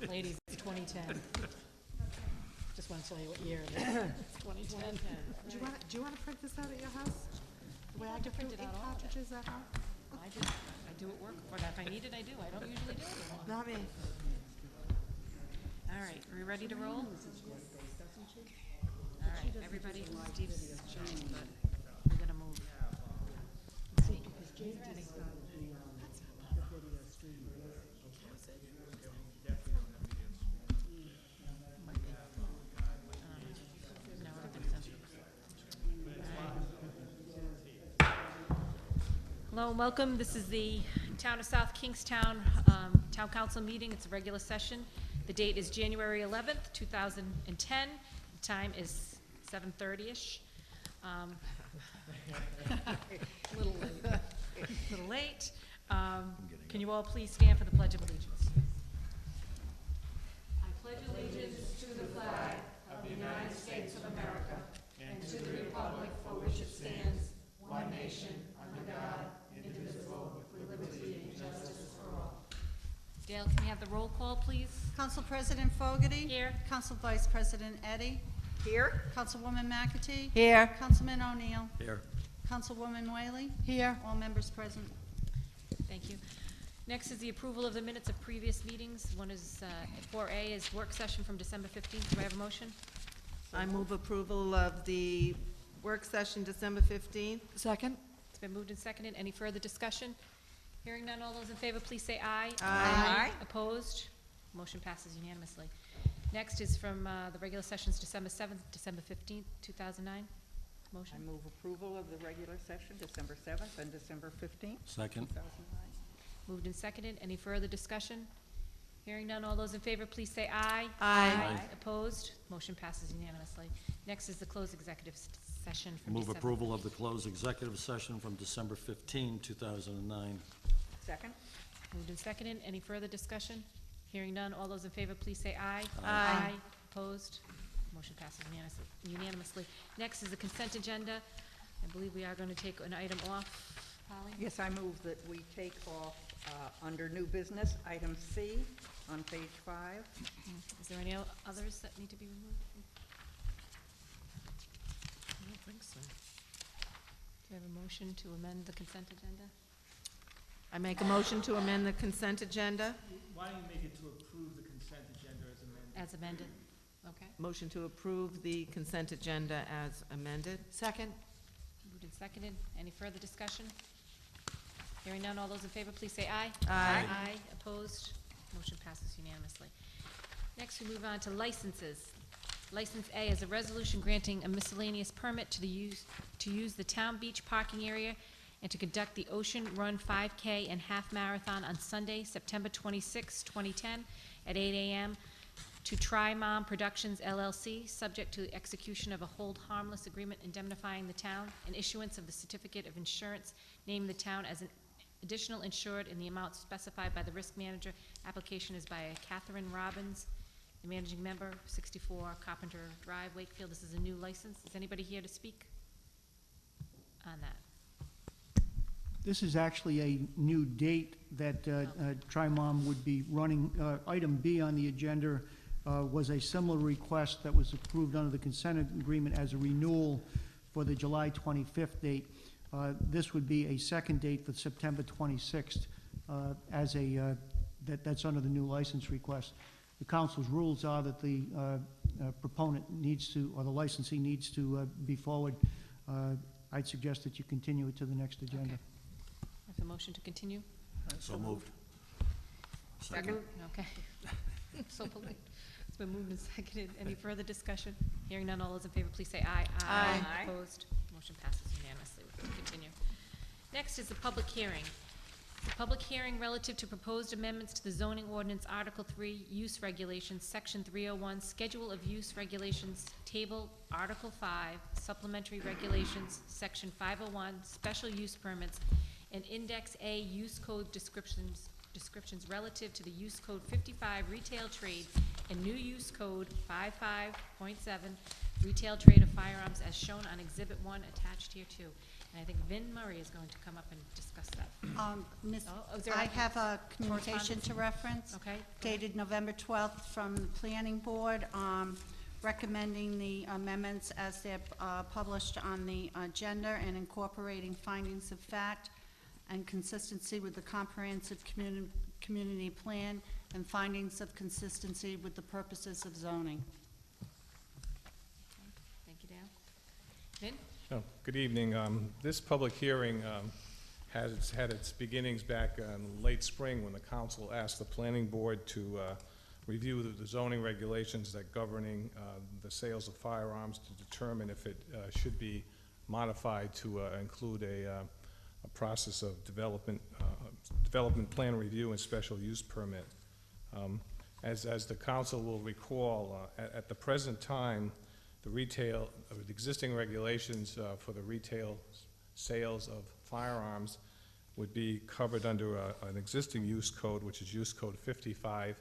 Ladies, it's 2010. Just want to tell you what year it is. It's 2010. Do you want to print this out at your house? The way I do print it ink out all of it. cartridges at home? I do at work, but if I need it, I do. I don't usually do it anymore. Not me. All right, are we ready to roll? All right, everybody, Steve's showing, but we're gonna move. Let's see. He's ready. Might be. No, I don't think so. All right. Hello and welcome. This is the Town of South Kingstown Town Council meeting. It's a regular session. The date is January 11th, 2010. The time is 7:30-ish. A little late. Can you all please stand for the Pledge of Allegiance? I pledge allegiance to the flag of the United States of America and to the republic for which it stands, one nation, under God, indivisible, with liberty and justice for all. Dale, can we have the roll call, please? Council President Fogarty. Here. Council Vice President Eddy. Here? Councilwoman McAtee. Here. Councilman O'Neill. Here. Councilwoman Whaley. Here. All members present. Thank you. Next is the approval of the minutes of previous meetings. One is, 4A is work session from December 15th. Do I have a motion? I move approval of the work session December 15th. Second. It's been moved and seconded. Any further discussion? Hearing none, all those in favor, please say aye. Aye. Opposed? Motion passes unanimously. Next is from the regular sessions December 7th, December 15th, 2009. Motion? I move approval of the regular session, December 7th and December 15th, Second. 2009. Moved and seconded. Any further discussion? Hearing none, all those in favor, please say aye. Aye. Opposed? Motion passes unanimously. Next is the closed executive session from Move December. approval of the closed executive session from December 15, 2009. Second? Moved and seconded. Any further discussion? Hearing none, all those in favor, please say aye. Aye. Opposed? Motion passes unanimously. Next is the consent agenda. I believe we are going to take an item off. Polly? Yes, I move that we take off, under new business, item C on page 5. Is there any others that need to be removed? I don't think so. Do you have a motion to amend the consent agenda? I make a motion to amend the consent agenda. Why don't you make it to approve the consent agenda as amended? As amended? Okay. Motion to approve the consent agenda as amended. Second. Moved and seconded. Any further discussion? Hearing none, all those in favor, please say aye. Aye. Aye. Opposed? Motion passes unanimously. Next, we move on to licenses. License A is a resolution granting a miscellaneous permit to use the town beach parking area and to conduct the Ocean Run 5K and Half Marathon on Sunday, September 26, 2010, at 8 a.m. to Tri-Mom Productions LLC, subject to the execution of a hold harmless agreement indemnifying the town and issuance of the certificate of insurance naming the town as an additional insured in the amount specified by the risk manager. Application is by Catherine Robbins, the managing member, 64 Carpenter Drive, Wakefield. This is a new license. Is anybody here to speak on that? This is actually a new date that Tri-Mom would be running. Item B on the agenda was a similar request that was approved under the consent agreement as a renewal for the July 25th date. This would be a second date for September 26th that's under the new license request. The council's rules are that the proponent needs to, or the licensee needs to be forward. I'd suggest that you continue it to the next agenda. Okay. I have a motion to continue. So moved. Second. Okay. So polite. It's been moved and seconded. Any further discussion? Hearing none, all those in favor, please say aye. Aye. Opposed? Motion passes unanimously. We'll continue. Next is the public hearing. The public hearing relative to proposed amendments to the zoning ordinance, Article 3, Use Regulations, Section 301, Schedule of Use Regulations, Table, Article 5, Supplementary Regulations, Section 501, Special Use Permits, and Index A Use Code descriptions relative to the Use Code 55 Retail Trade and New Use Code 55.7 Retail Trade of Firearms as shown on Exhibit 1 attached here too. And I think Vin Murray is going to come up and discuss that. Miss, Oh, is there I a- have a communication to reference. Okay? go ahead. Dated November 12th from the Planning Board, recommending the amendments as they're published on the agenda and incorporating findings of fact and consistency with the comprehensive community plan and findings of consistency with the purposes of zoning. Thank you, Dan. Vin? Oh, good evening. This public hearing had its beginnings back in late spring when the council asked the planning board to review the zoning regulations that governing the sales of firearms to determine if it should be modified to include a process of development plan review and special use permit. As the council will recall, at the present time, the existing regulations for the retail sales of firearms would be covered under an existing use code, which is Use Code 55,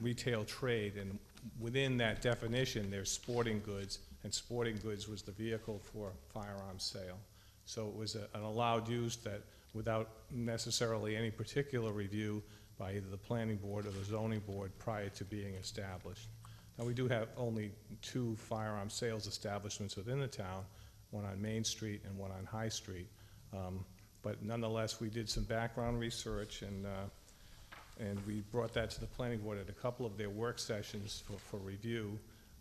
retail trade. And within that definition, there's sporting goods, and sporting goods was the vehicle for firearms sale. So it was an allowed use that, without necessarily any particular review by either the planning board or the zoning board prior to being established. Now, we do have only 2 firearm sales establishments within the town, one on Main Street and one on High Street. But nonetheless, we did some background research, and we brought that to the planning board at a couple of their work sessions for review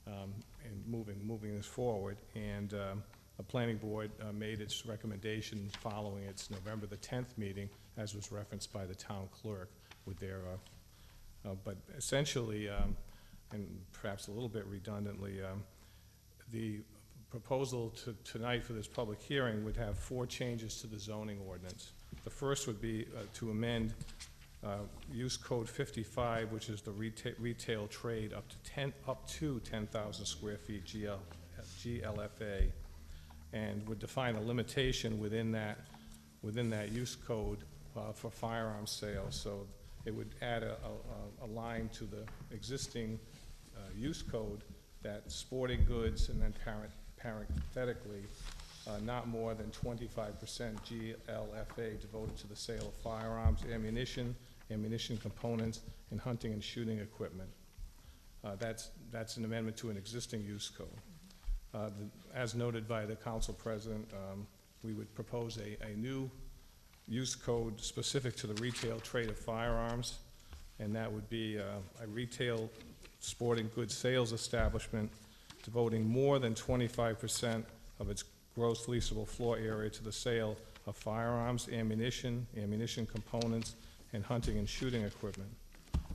and moving this forward. And the planning board made its recommendation following its November the 10th meeting, as was referenced by the town clerk with their, but essentially, and perhaps a little bit redundantly, the proposal tonight for this public hearing would have 4 changes to the zoning ordinance. The first would be to amend Use Code 55, which is the retail trade up to 10,000 square feet GLFA, and would define a limitation within that use code for firearm sales. So it would add a line to the existing use code that sporting goods, and then parenthetically, not more than 25% GLFA devoted to the sale of firearms, ammunition components, and hunting and shooting equipment. That's an amendment to an existing use code. As noted by the council president, we would propose a new use code specific to the retail trade of firearms, and that would be a retail sporting goods sales establishment devoting more than 25% of its gross leasable floor area to the sale of firearms, ammunition components, and hunting and shooting equipment.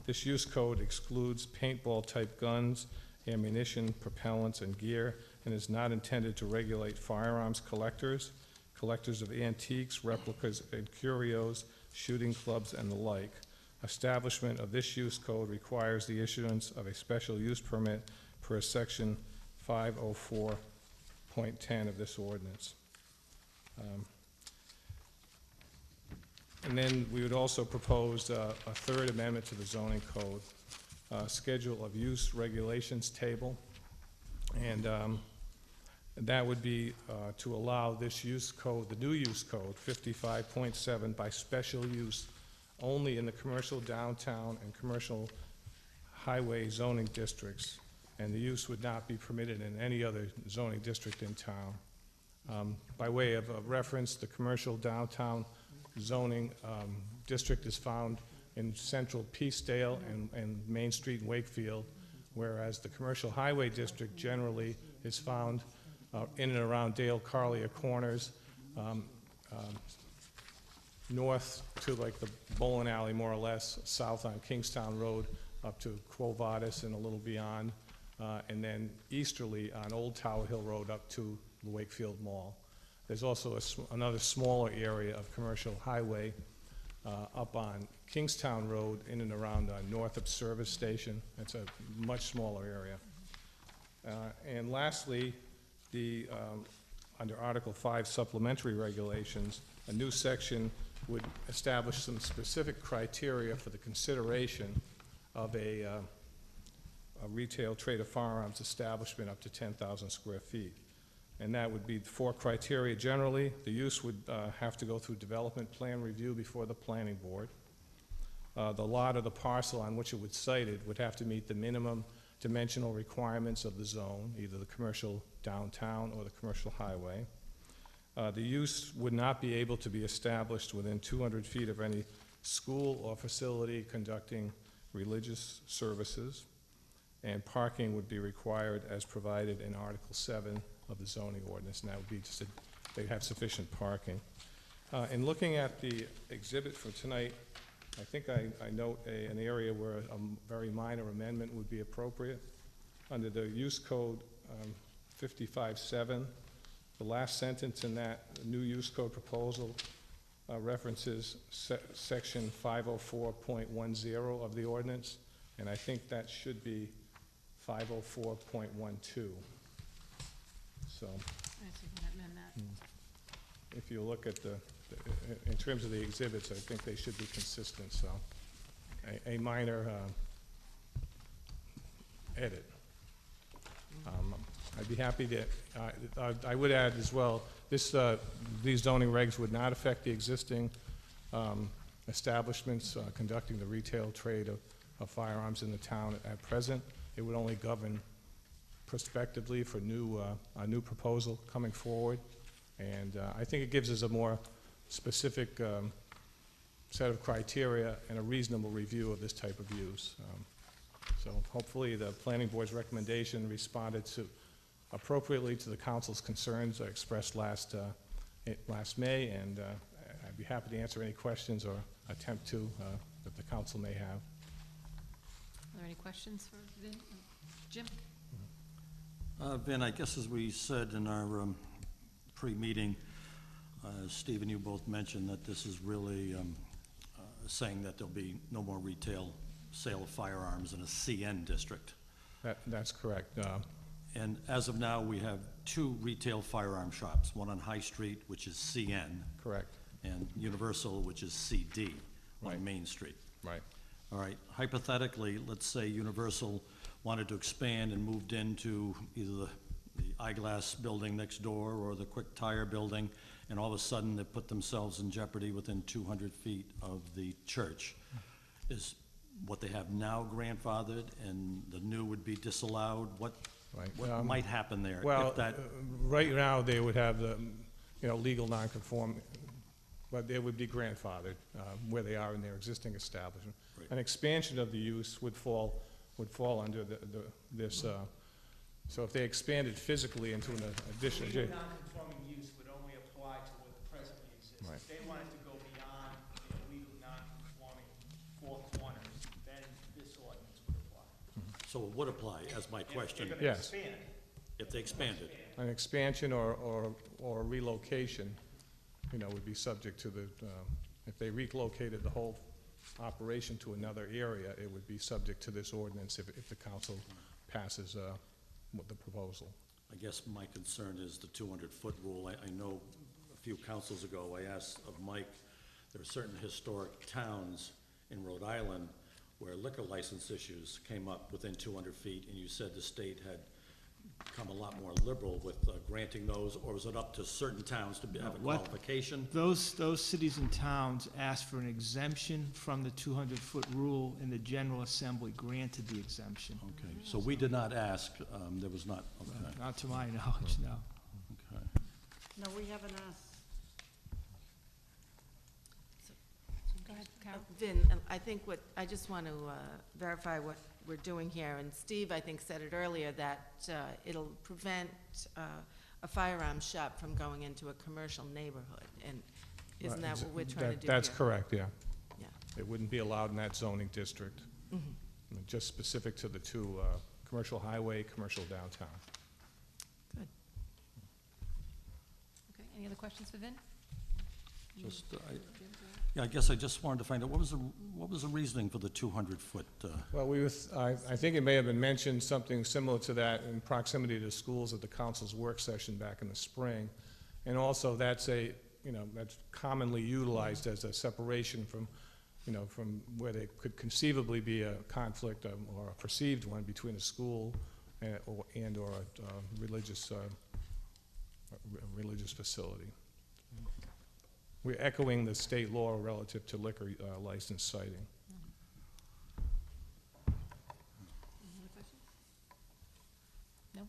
This use code excludes paintball-type guns, ammunition, propellants, and gear, and is not intended to regulate firearms collectors of antiques, replicas, and curios, shooting clubs, and the like. Establishment of this use code requires the issuance of a special use permit per section 504.10 of this ordinance. And then we would also propose a third amendment to the zoning code, schedule of use regulations table, and that would be to allow this use code, the new use code, 55.7, by special use only in the commercial downtown and commercial highway zoning districts, and the use would not be permitted in any other zoning district in town. By way of reference, the commercial downtown zoning district is found in central Peacedale and Main Street in Wakefield, whereas the commercial highway district generally is found in and around Dale Carlier Corners, north to like the bowling alley more or less, south on Kingstown Road up to Quo Vadis and a little beyond, and then easterly on Old Tower Hill Road up to the Wakefield Mall. There's also another smaller area of commercial highway up on Kingstown Road in and around Northup Service Station. It's a much smaller area. And lastly, under Article 5 supplementary regulations, a new section would establish some specific criteria for the consideration of a retail trade of firearms establishment up to 10,000 square feet. and that would be 4 criteria generally. The use would have to go through development plan review before the planning board. The lot or the parcel on which it would site it would have to meet the minimum dimensional requirements of the zone, either the commercial downtown or the commercial highway. The use would not be able to be established within 200 feet of any school or facility conducting religious services, and parking would be required as provided in Article 7 of the zoning ordinance, and that would be just they'd have sufficient parking. In looking at the exhibit for tonight, I think I note an area where a very minor amendment would be appropriate. Under the use code 55-7, the last sentence in that new use code proposal references section 504.10 of the ordinance, and I think that should be 504.12. So, if you look at in terms of the exhibits, I think they should be consistent, so a minor edit. I'd be happy to, I would add as well, these zoning regs would not affect the existing establishments conducting the retail trade of firearms in the town at present. It would only govern prospectively for a new proposal coming forward. And I think it gives us a more specific set of criteria and a reasonable review of this type of use. So hopefully the planning board's recommendation responded appropriately to the council's concerns expressed last May, and I'd be happy to answer any questions or attempt to that the council may have. Are there any questions for Vin? Jim? Vin, I guess as we said in our pre-meeting, Steve and you both mentioned that this is really saying that there'll be no more retail sale of firearms in a CN district. That's correct. And as of now, we have 2 retail firearm shops, one on High Street, which is CN. Correct. And Universal, which is CD, Right. on Main Street. Right. All right, hypothetically, let's say Universal wanted to expand and moved into either the eyeglass building next door or the Quick Tire building, and all of a sudden they put themselves in jeopardy within 200 feet of the church. Is what they have now grandfathered and the new would be disallowed? What Right. might happen there? Well, if that, right now, they would have the, legal nonconform, but they would be grandfathered where they are in their existing establishment. Right. An expansion of the use would fall under this, so if they expanded physically into an addition. Legal non-conforming use would only apply to what presently exists. Right. If they wanted to go beyond the legal non-conforming 4 corners, then this ordinance would apply. so it would apply, as my question, If they're gonna Yes. expand, if they expanded. An expansion or relocation, would be subject to the, if they relocated the whole operation to another area, it would be subject to this ordinance if the council passes with the proposal. I guess my concern is the 200-foot rule. I know a few councils ago, I asked of Mike, there are certain historic towns in Rhode Island where liquor license issues came up within 200 feet, and you said the state had become a lot more liberal with granting those, or was it up to certain towns to have a What- qualification? those cities and towns asked for an exemption from the 200-foot rule, and the General Assembly granted the exemption. Okay, so we did not ask, there was not, okay, Not to my knowledge, no. okay. No, we haven't asked. Go ahead, Carol. Vin, I think I just want to verify what we're doing here, and Steve, I think, said it earlier, that it'll prevent a firearms shop from going into a commercial neighborhood, and isn't that what we're trying to do here? That's correct, yeah. Yeah. It wouldn't be allowed in that zoning district, Mhm. just specific to the 2, commercial highway, commercial downtown. Okay, any other questions for Vin? Just, I guess I just wanted to find out, what was the reasoning for the 200-foot? Well, I think it may have been mentioned, something similar to that in proximity to schools at the council's work session back in the spring. And also, that's that's commonly utilized as a separation from, from where there could conceivably be a conflict or a perceived one between a school and or a religious religious facility. We're echoing the state law relative to liquor license citing. Any other questions? No?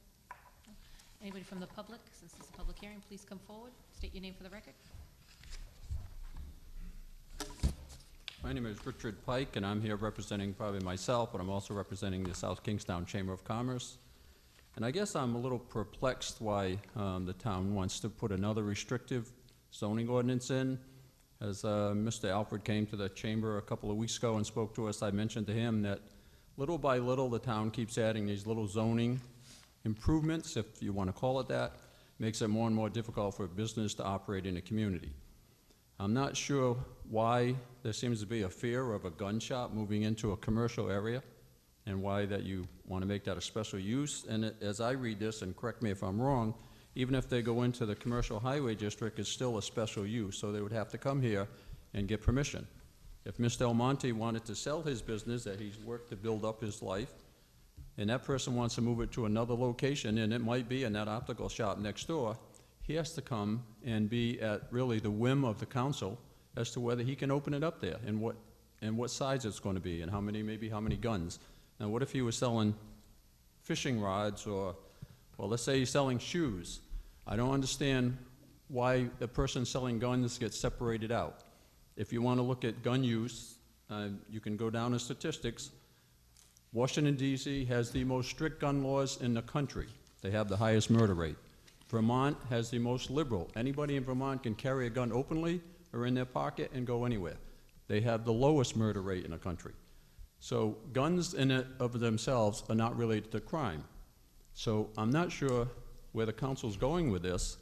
No? Anybody from the public, since this is a public hearing, please come forward, state your name for the record. My name is Richard Pike, and I'm here representing probably myself, but I'm also representing the South Kingstown Chamber of Commerce. And I guess I'm a little perplexed why the town wants to put another restrictive zoning ordinance in. As Mr. Alfred came to the chamber a couple of weeks ago and spoke to us, I mentioned to him that little by little, the town keeps adding these little zoning improvements, if you want to call it that, makes it more and more difficult for business to operate in a community. I'm not sure why there seems to be a fear of a gun shop moving into a commercial area and why that you want to make that a special use. And as I read this, and correct me if I'm wrong, even if they go into the commercial highway district, it's still a special use, so they would have to come here and get permission. If Mr. Almonte wanted to sell his business that he's worked to build up his life, and that person wants to move it to another location, and it might be in that optical shop next door, he has to come and be at really the whim of the council as to whether he can open it up there and what size it's going to be and maybe how many guns. Now, what if he was selling fishing rods or, well, let's say he's selling shoes? I don't understand why the person selling guns gets separated out. If you want to look at gun use, you can go down to statistics. Washington, D.C. has the most strict gun laws in the country. They have the highest murder rate. Vermont has the most liberal. Anybody in Vermont can carry a gun openly or in their pocket and go anywhere. They have the lowest murder rate in the country. So guns in and of themselves are not related to crime. So I'm not sure where the council's going with this,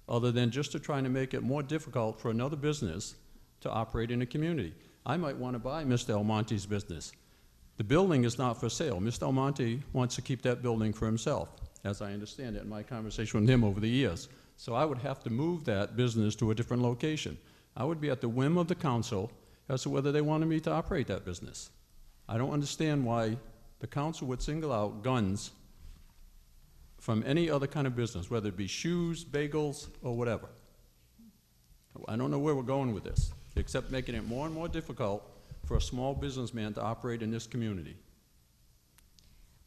other than just to try to make it more difficult for another business to operate in a community. I might want to buy Mr. Almonte's business. The building is not for sale. Mr. Almonte wants to keep that building for himself, as I understand it in my conversation with him over the years. So I would have to move that business to a different location. I would be at the whim of the council as to whether they wanted me to operate that business. I don't understand why the council would single out guns from any other kind of business, whether it be shoes, bagels, or whatever. I don't know where we're going with this, except making it more and more difficult for a small businessman to operate in this community.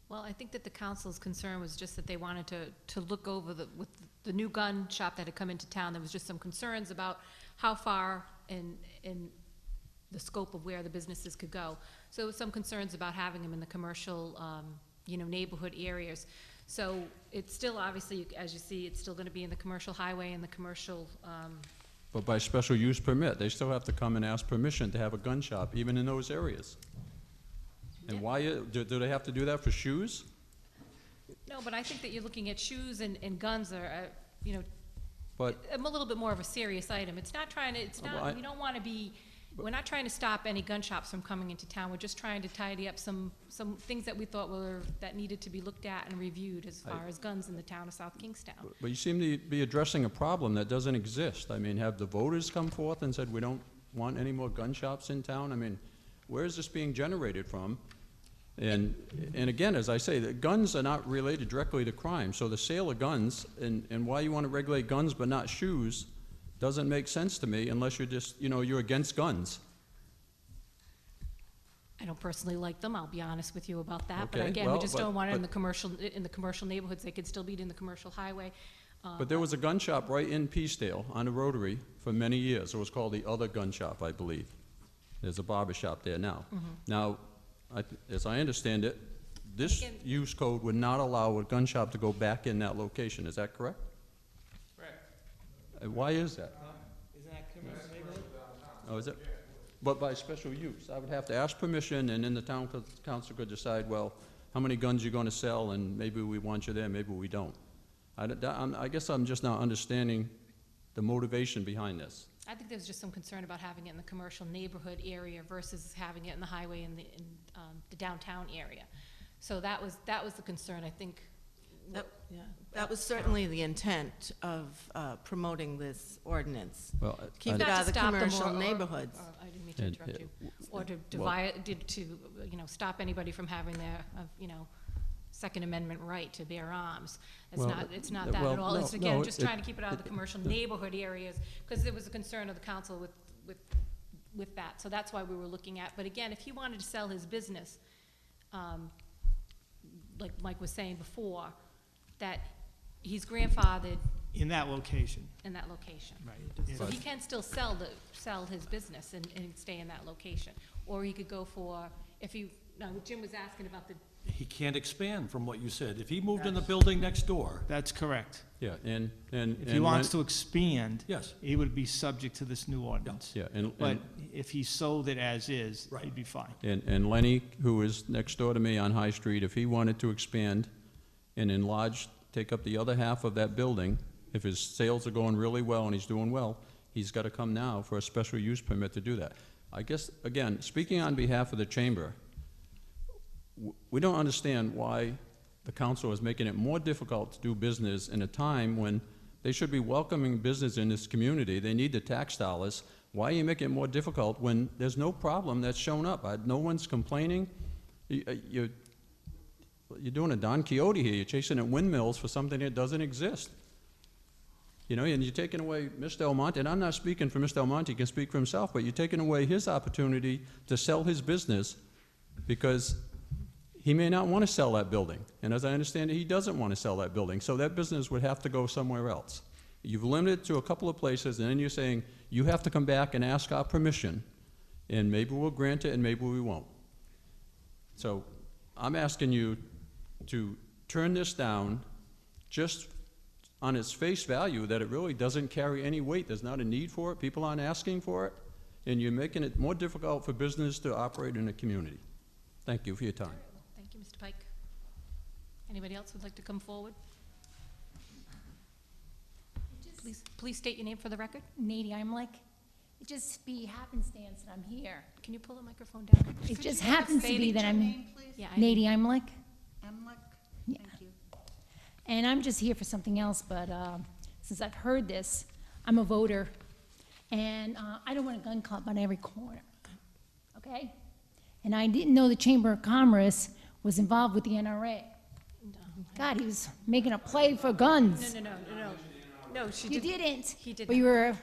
Well, I think that the council's concern was just that they wanted to look over with the new gun shop that had come into town. There was just some concerns about how far in the scope of where the businesses could go. So some concerns about having them in the commercial, neighborhood areas. So it's still, obviously, as you see, it's still gonna be in the commercial highway and the commercial, But by special use permit, they still have to come and ask permission to have a gun shop, even in those areas. And Yeah. why, do they have to do that for shoes? no, but I think that you're looking at shoes and guns are, But, a little bit more of a serious item. It's not trying to, it's Well, not, I- we don't want to be, we're not trying to stop any gun shops from coming into town. We're just trying to tidy up some things that we thought that needed to be looked at and reviewed as far as guns in the town of South Kingstown. but you seem to be addressing a problem that doesn't exist. I mean, have the voters come forth and said, we don't want any more gun shops in town? I mean, where is this being generated from? And again, as I say, the guns are not related directly to crime, so the sale of guns and why you want to regulate guns but not shoes doesn't make sense to me unless you're just, you're against guns. I don't personally like them, I'll be honest with you about that. But Okay, again, we well, just but- don't want it in but- the commercial neighborhoods. They could still be in the commercial highway. But there was a gun shop right in Peacedale on the Rotary for many years. It was called the Other Gun Shop, I believe. There's a barber shop there now. Now, as I understand it, this Again- use code would not allow a gun shop to go back in that location. Is that correct? Correct. Why is that? Isn't that commercial neighborhood? Oh, is it? But by special use, I would have to ask permission, and then the town council could decide, well, how many guns you're gonna sell, and maybe we want you there, maybe we don't. I guess I'm just not understanding the motivation behind this. I think there's just some concern about having it in the commercial neighborhood area versus having it in the highway in the downtown area. So that was the concern, I think. That was certainly the intent of promoting this ordinance. Well, Keep it Not out to of the stop them commercial or- neighborhoods. I didn't mean to And, interrupt you. Or to well- stop anybody from having their, Second Amendment right to bear arms. Well, It's not that well, at all. It's no, again, no, just it- trying to keep it out of the commercial neighborhood areas, because there was a concern of the council with that. So that's why we were looking at, but again, if he wanted to sell his business, like Mike was saying before, that he's grandfathered In that location, in that location. right. So he can still sell his business and stay in that location. Or he could go for, Jim was asking about the, He can't expand from what you said. If he moved in the building next door, That's correct. Yeah, and. If he wants to expand, yes, he would be subject to this new ordinance. Yeah, But if he sold it as is, Right. he'd be fine. And Lenny, who is next door to me on High Street, if he wanted to expand and enlarge, take up the other half of that building, if his sales are going really well and he's doing well, he's got to come now for a special use permit to do that. I guess, again, speaking on behalf of the chamber, we don't understand why the council is making it more difficult to do business in a time when they should be welcoming business in this community. They need the tax dollars. Why are you making it more difficult when there's no problem that's shown up? No one's complaining. You're doing a Don Quixote here. You're chasing at windmills for something that doesn't exist. You know, and you're taking away Mr. Almonte, and I'm not speaking for Mr. Almonte, he can speak for himself, but you're taking away his opportunity to sell his business because he may not want to sell that building. And as I understand it, he doesn't want to sell that building. So that business would have to go somewhere else. You've limited it to a couple of places, and then you're saying, you have to come back and ask our permission, and maybe we'll grant it and maybe we won't. So I'm asking you to turn this down just on its face value, that it really doesn't carry any weight. There's not a need for it. People aren't asking for it. And you're making it more difficult for business to operate in a community. Thank you for your time. thank you, Mr. Pike. Anybody else would like to come forward? Please state your name for the record. Nady Imlich. It just be happenstance that I'm here. Can you pull the microphone down? It Could just you happens to say be it? that I'm Name, please? Yeah, Nady Imlich, Emlich? Yeah. Thank you. and I'm just here for something else, but since I've heard this, I'm a voter, and I don't want a gun club on every corner, okay? And I didn't know the Chamber of Commerce was involved with the NRA. God, he was making a play for guns. No, she You didn't. didn't. He did But not. you were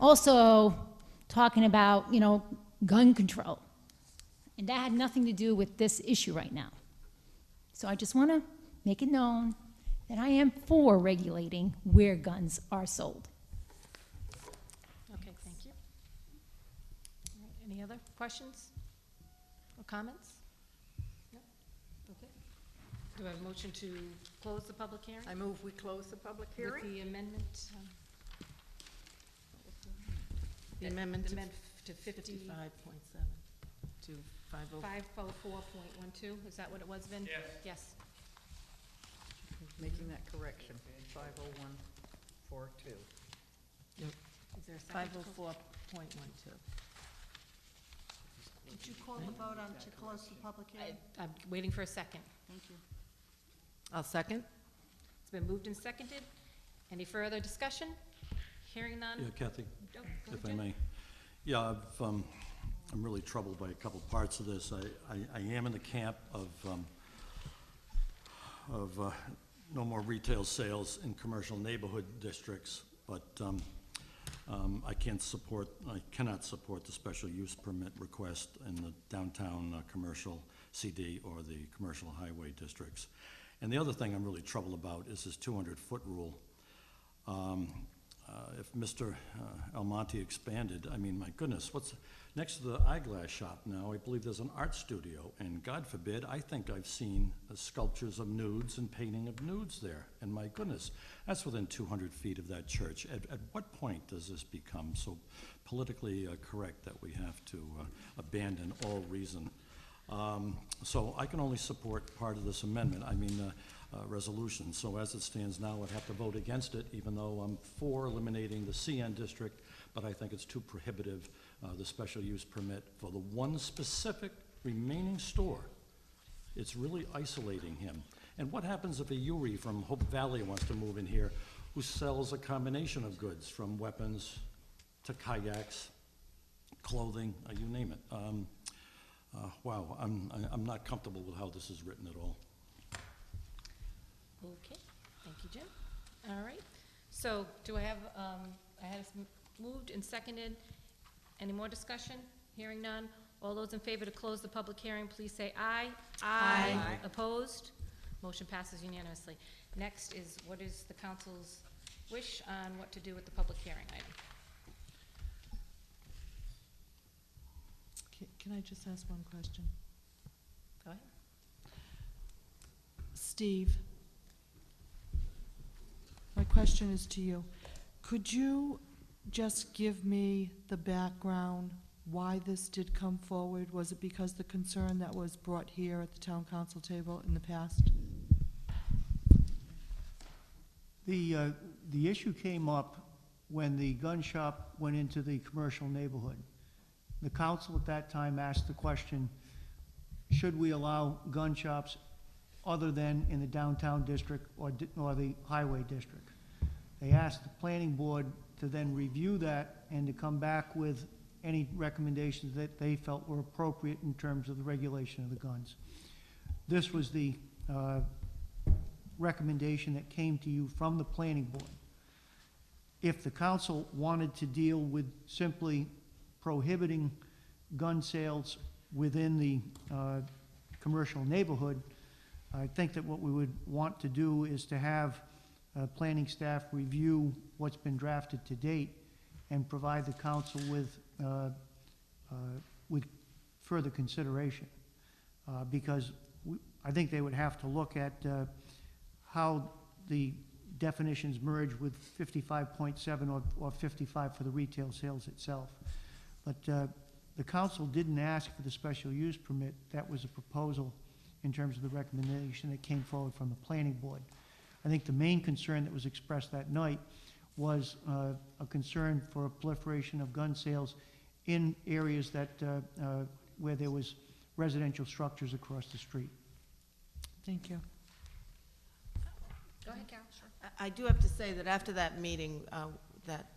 also talking about, gun control. And that had nothing to do with this issue right now. So I just want to make it known that I am for regulating where guns are sold. Okay, thank you. All right, any other questions or comments? No? Okay. Do I have a motion to close the public hearing? I move we close the public With hearing. the amendment, The amendment to to 50 55.7 to 50. 504.12, is that what it was, Vin? Yes. Making that correction, 50142. Is there a second? 504.12. Did you call the vote on to close the public hearing? I'm waiting for a second. Thank you. I'll second. It's been moved and seconded. Any further discussion? Hearing none? yeah, Kathy, Oh, go if ahead, I Jim. may. Yeah, I'm really troubled by a couple parts of this. I am in the camp of no more retail sales in commercial neighborhood districts, but I cannot support the special use permit request in the downtown commercial CD or the commercial highway districts. And the other thing I'm really troubled about is this 200-foot rule. If Mr. Almonte expanded, I mean, my goodness, what's next to the eyeglass shop now? I believe there's an art studio, and God forbid, I think I've seen sculptures of nudes and painting of nudes there. And my goodness, that's within 200 feet of that church. At what point does this become so politically correct that we have to abandon all reason? So I can only support part of this amendment. I mean, resolution. So as it stands now, I'd have to vote against it, even though I'm for eliminating the CN district, but I think it's too prohibitive, the special use permit for the one specific remaining store. It's really isolating him. And what happens if a Yuri from Hope Valley wants to move in here, who sells a combination of goods, from weapons to kayaks, clothing, you name it. Wow, I'm not comfortable with how this is written at all. Okay, thank you, Jim. All right, so do I have, I had it moved and seconded. Any more discussion? Hearing none. All those in favor to close the public hearing, please say aye. Aye. Opposed? Motion passes unanimously. Next is, what is the council's wish on what to do with the public hearing item? Can I just ask one question? Go ahead. Steve, my question is to you. Could you just give me the background, why this did come forward? Was it because the concern that was brought here at the town council table in the past? The issue came up when the gun shop went into the commercial neighborhood. The council at that time asked the question, should we allow gun shops other than in the downtown district or the highway district? They asked the planning board to then review that and to come back with any recommendations that they felt were appropriate in terms of the regulation of the guns. This was the recommendation that came to you from the planning board. If the council wanted to deal with simply prohibiting gun sales within the commercial neighborhood, I think that what we would want to do is to have planning staff review what's been drafted to date and provide the council with further consideration. Because I think they would have to look at how the definitions merge with 55.7 or 55 for the retail sales itself. But the council didn't ask for the special use permit. That was a proposal in terms of the recommendation that came forward from the planning board. I think the main concern that was expressed that night was a concern for a proliferation of gun sales in areas that where there was residential structures across the street. Thank you. Go ahead, Carol. Sure. I do have to say that after that meeting that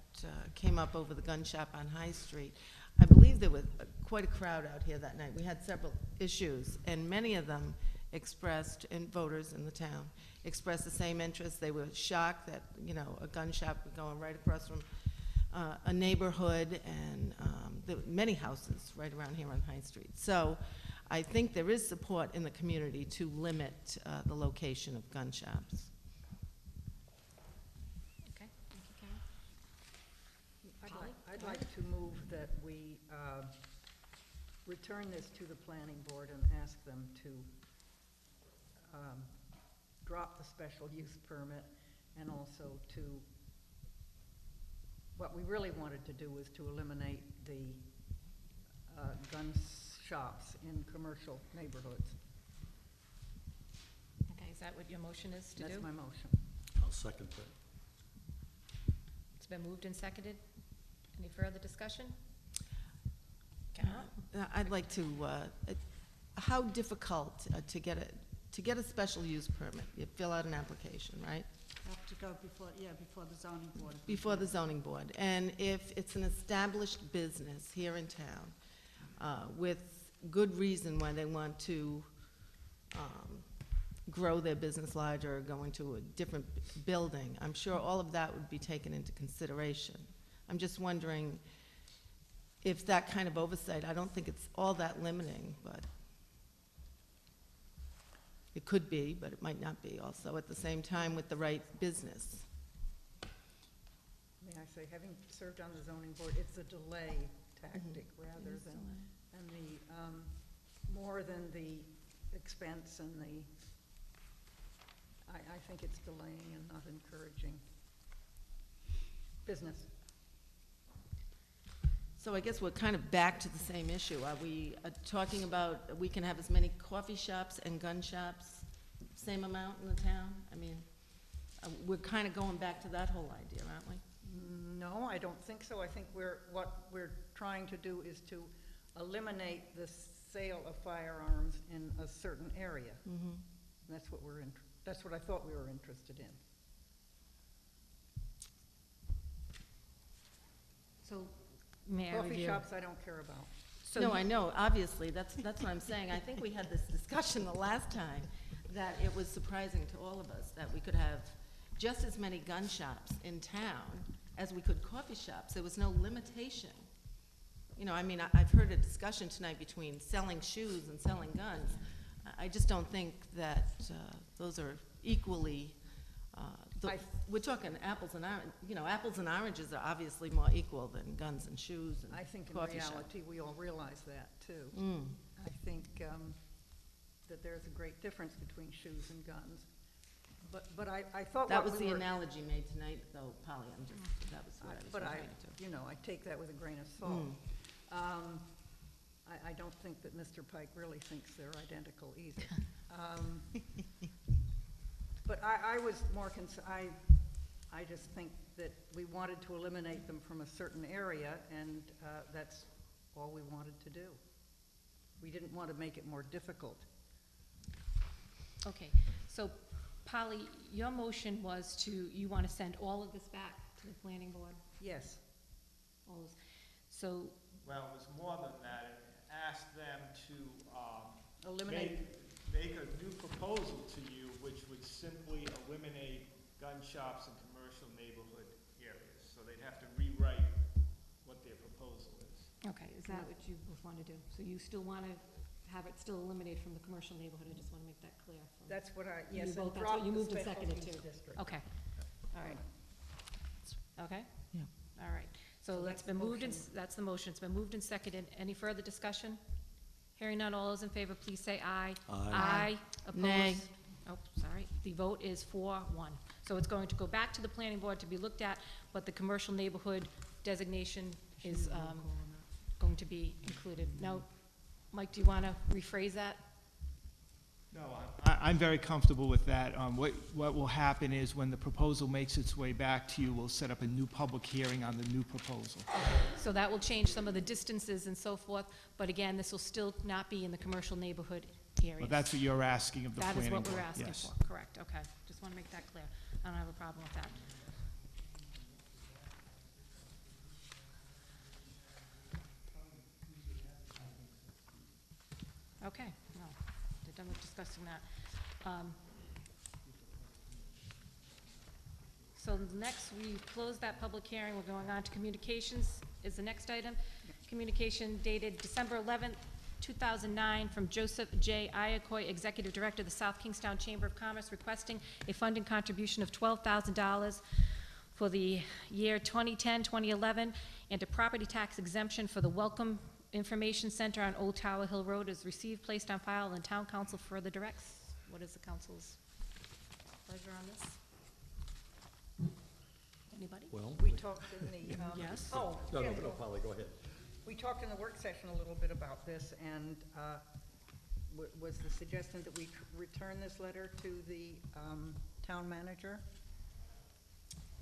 came up over the gun shop on High Street, I believe there was quite a crowd out here that night. We had several issues, and many of them expressed, and voters in the town, expressed the same interest. They were shocked that, you know, a gun shop was going right across from a neighborhood, and there were many houses right around here on High Street. So I think there is support in the community to limit the location of gun shops. Okay, thank you, Carol. I'd like to move that we return this to the planning board and ask them to drop the special use permit, and also to, what we really wanted to do was to eliminate the gun shops in commercial neighborhoods. Okay, is that what your motion is to do? That's my motion. I'll second that. It's been moved and seconded. Any further discussion? Carol? I'd like to, how difficult to get a special use permit? You fill out an application, right? Have to go before the zoning board. Before the zoning board. And if it's an established business here in town, with good reason why they want to grow their business larger or go into a different building, I'm sure all of that would be taken into consideration. I'm just wondering if that kind of oversight, I don't think it's all that limiting, but it could be, but it might not be also at the same time with the right business. May I say, having served on the zoning board, it's a delay tactic rather than, and the, more than the expense and the, I think it's delaying and not encouraging business. So I guess we're kind of back to the same issue. Are we talking about we can have as many coffee shops and gun shops, same amount in the town? I mean, we're kind of going back to that whole idea, aren't we? No, I don't think so. I think what we're trying to do is to eliminate the sale of firearms in a certain area. Mm-hmm. That's what that's what I thought we were interested in. So, may I Coffee review? shops I don't care about. So No, you- I know, obviously, that's what I'm saying. I think we had this discussion the last time, that it was surprising to all of us that we could have just as many gun shops in town as we could coffee shops. There was no limitation. You know, I mean, I've heard a discussion tonight between selling shoes and selling guns. I just don't think that those are equally, we're talking apples and apples and oranges are obviously more equal than guns and shoes and I think in coffee shop. reality, we all realize that, too. Mm. I think that there's a great difference between shoes and guns. But I thought That what was we the were... analogy made tonight, though, Polly, that was what I was But referring to. you know, I take that with a grain of salt. Mm. I don't think that Mr. Pike really thinks they're identical either. But I was more I just think that we wanted to eliminate them from a certain area, and that's all we wanted to do. We didn't want to make it more difficult. Okay, so Polly, your motion was you want to send all of this back to the planning board? Yes. All this, so, Well, it was more than that. It asked them to Eliminate, make a new proposal to you, which would simply eliminate gun shops in commercial neighborhood areas. So they'd have to rewrite what their proposal is. okay, is that what you both want to do? So you still want to have it still eliminated from the commercial neighborhood? I just want to make that clear. that's what I, You yes, vote, and that's drop what you the moved and special seconded use to. district. Okay, all right. Okay? Yeah. All right, so So that's that's been the moved and, motion. that's the motion, it's been moved and seconded. Any further discussion? Hearing none, all those in favor, please say aye. Aye. Opposed? Nay. Oh, sorry, the vote is 4-1. So it's going to go back to the planning board to be looked at, but the commercial neighborhood designation is, going to be included. Now, Mike, do you want to rephrase that? No, I'm very comfortable with that. What will happen is when the proposal makes its way back to you, we'll set up a new public hearing on the new proposal. So that will change some of the distances and so forth, but again, this will still not be in the commercial neighborhood areas. But that's what you're asking of the That planning is board. what we're asking Yes. for, correct, okay. Just want to make that clear. I don't have a problem with that. Okay, no, they're done with discussing that. So next, we close that public hearing, we're going on to communications is the next item. Communication dated December 11th, 2009, from Joseph J. Iacocca, Executive Director of the South Kingstown Chamber of Commerce, requesting a funding contribution of $12,000 for the year 2010, 2011, and a property tax exemption for the Welcome Information Center on Old Tower Hill Road is received, placed on file, and town council further directs. What is the council's pleasure on this? Anybody? Well, We talked in the, Yes. oh, no, yeah, Polly, go ahead. we talked in the work session a little bit about this, and was the suggestion that we return this letter to the town manager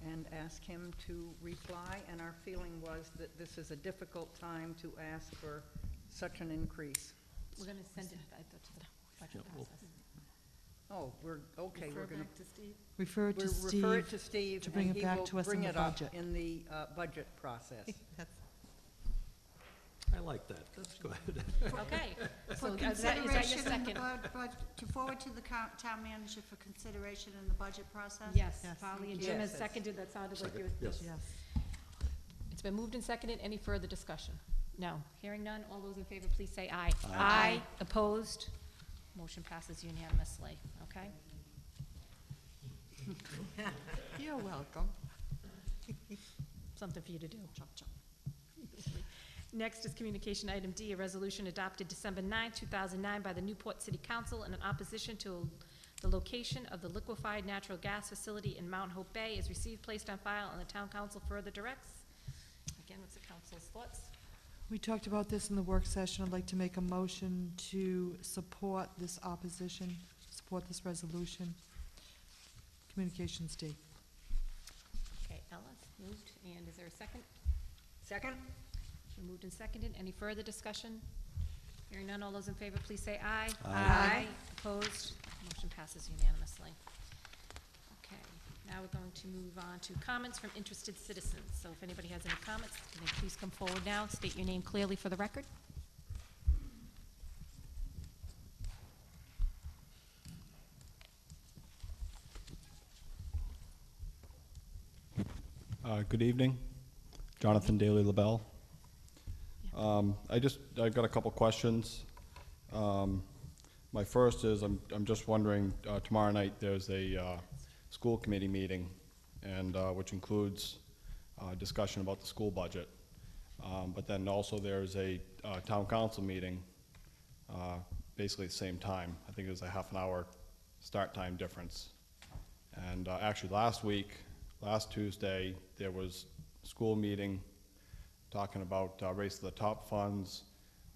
and ask him to reply, and our feeling was that this is a difficult time to ask for such an increase. We're gonna send it, I thought, to the budget Yeah, well- process. Oh, we're Refer gonna back to Steve? Refer it to refer it Steve. to Steve, to bring and it he back will to us in bring the it up budget. in the budget process. I like that, that's good. Okay, so For is that your consideration in the second? to forward to the town manager for consideration in the budget process? Yes, Yes. Polly and Yes, Jim has that's- seconded, that sounded like you Second, were. yes. Yes. It's been moved and seconded, any further discussion? No, hearing none, all those in favor, please say aye. Aye. Opposed? Motion passes unanimously, okay? You're welcome. Something for you to do. Next is communication item D, a resolution adopted December 9, 2009 by the Newport City Council in opposition to the location of the liquefied natural gas facility in Mount Hope Bay is received, placed on file, and the town council further directs. Again, what's the council's thoughts? We talked about this in the work session. I'd like to make a motion to support this opposition, support this resolution. Communications D. Okay, Ella, moved, and is there a second? Second? Been moved and seconded, any further discussion? Hearing none, all those in favor, please say aye. Aye. Opposed? Motion passes unanimously. Okay, now we're going to move on to comments from interested citizens. So if anybody has any comments, can they please come forward now, state your name clearly for the record. Good evening. Jonathan Daly LaBelle. I've got a couple questions. My first is, I'm just wondering, tomorrow night there's a school committee meeting, and which includes discussion about the school budget. But then also there's a town council meeting, basically at the same time. I think there's a half an hour start time difference. And actually last Tuesday, there was a school meeting talking about Race to the Top funds.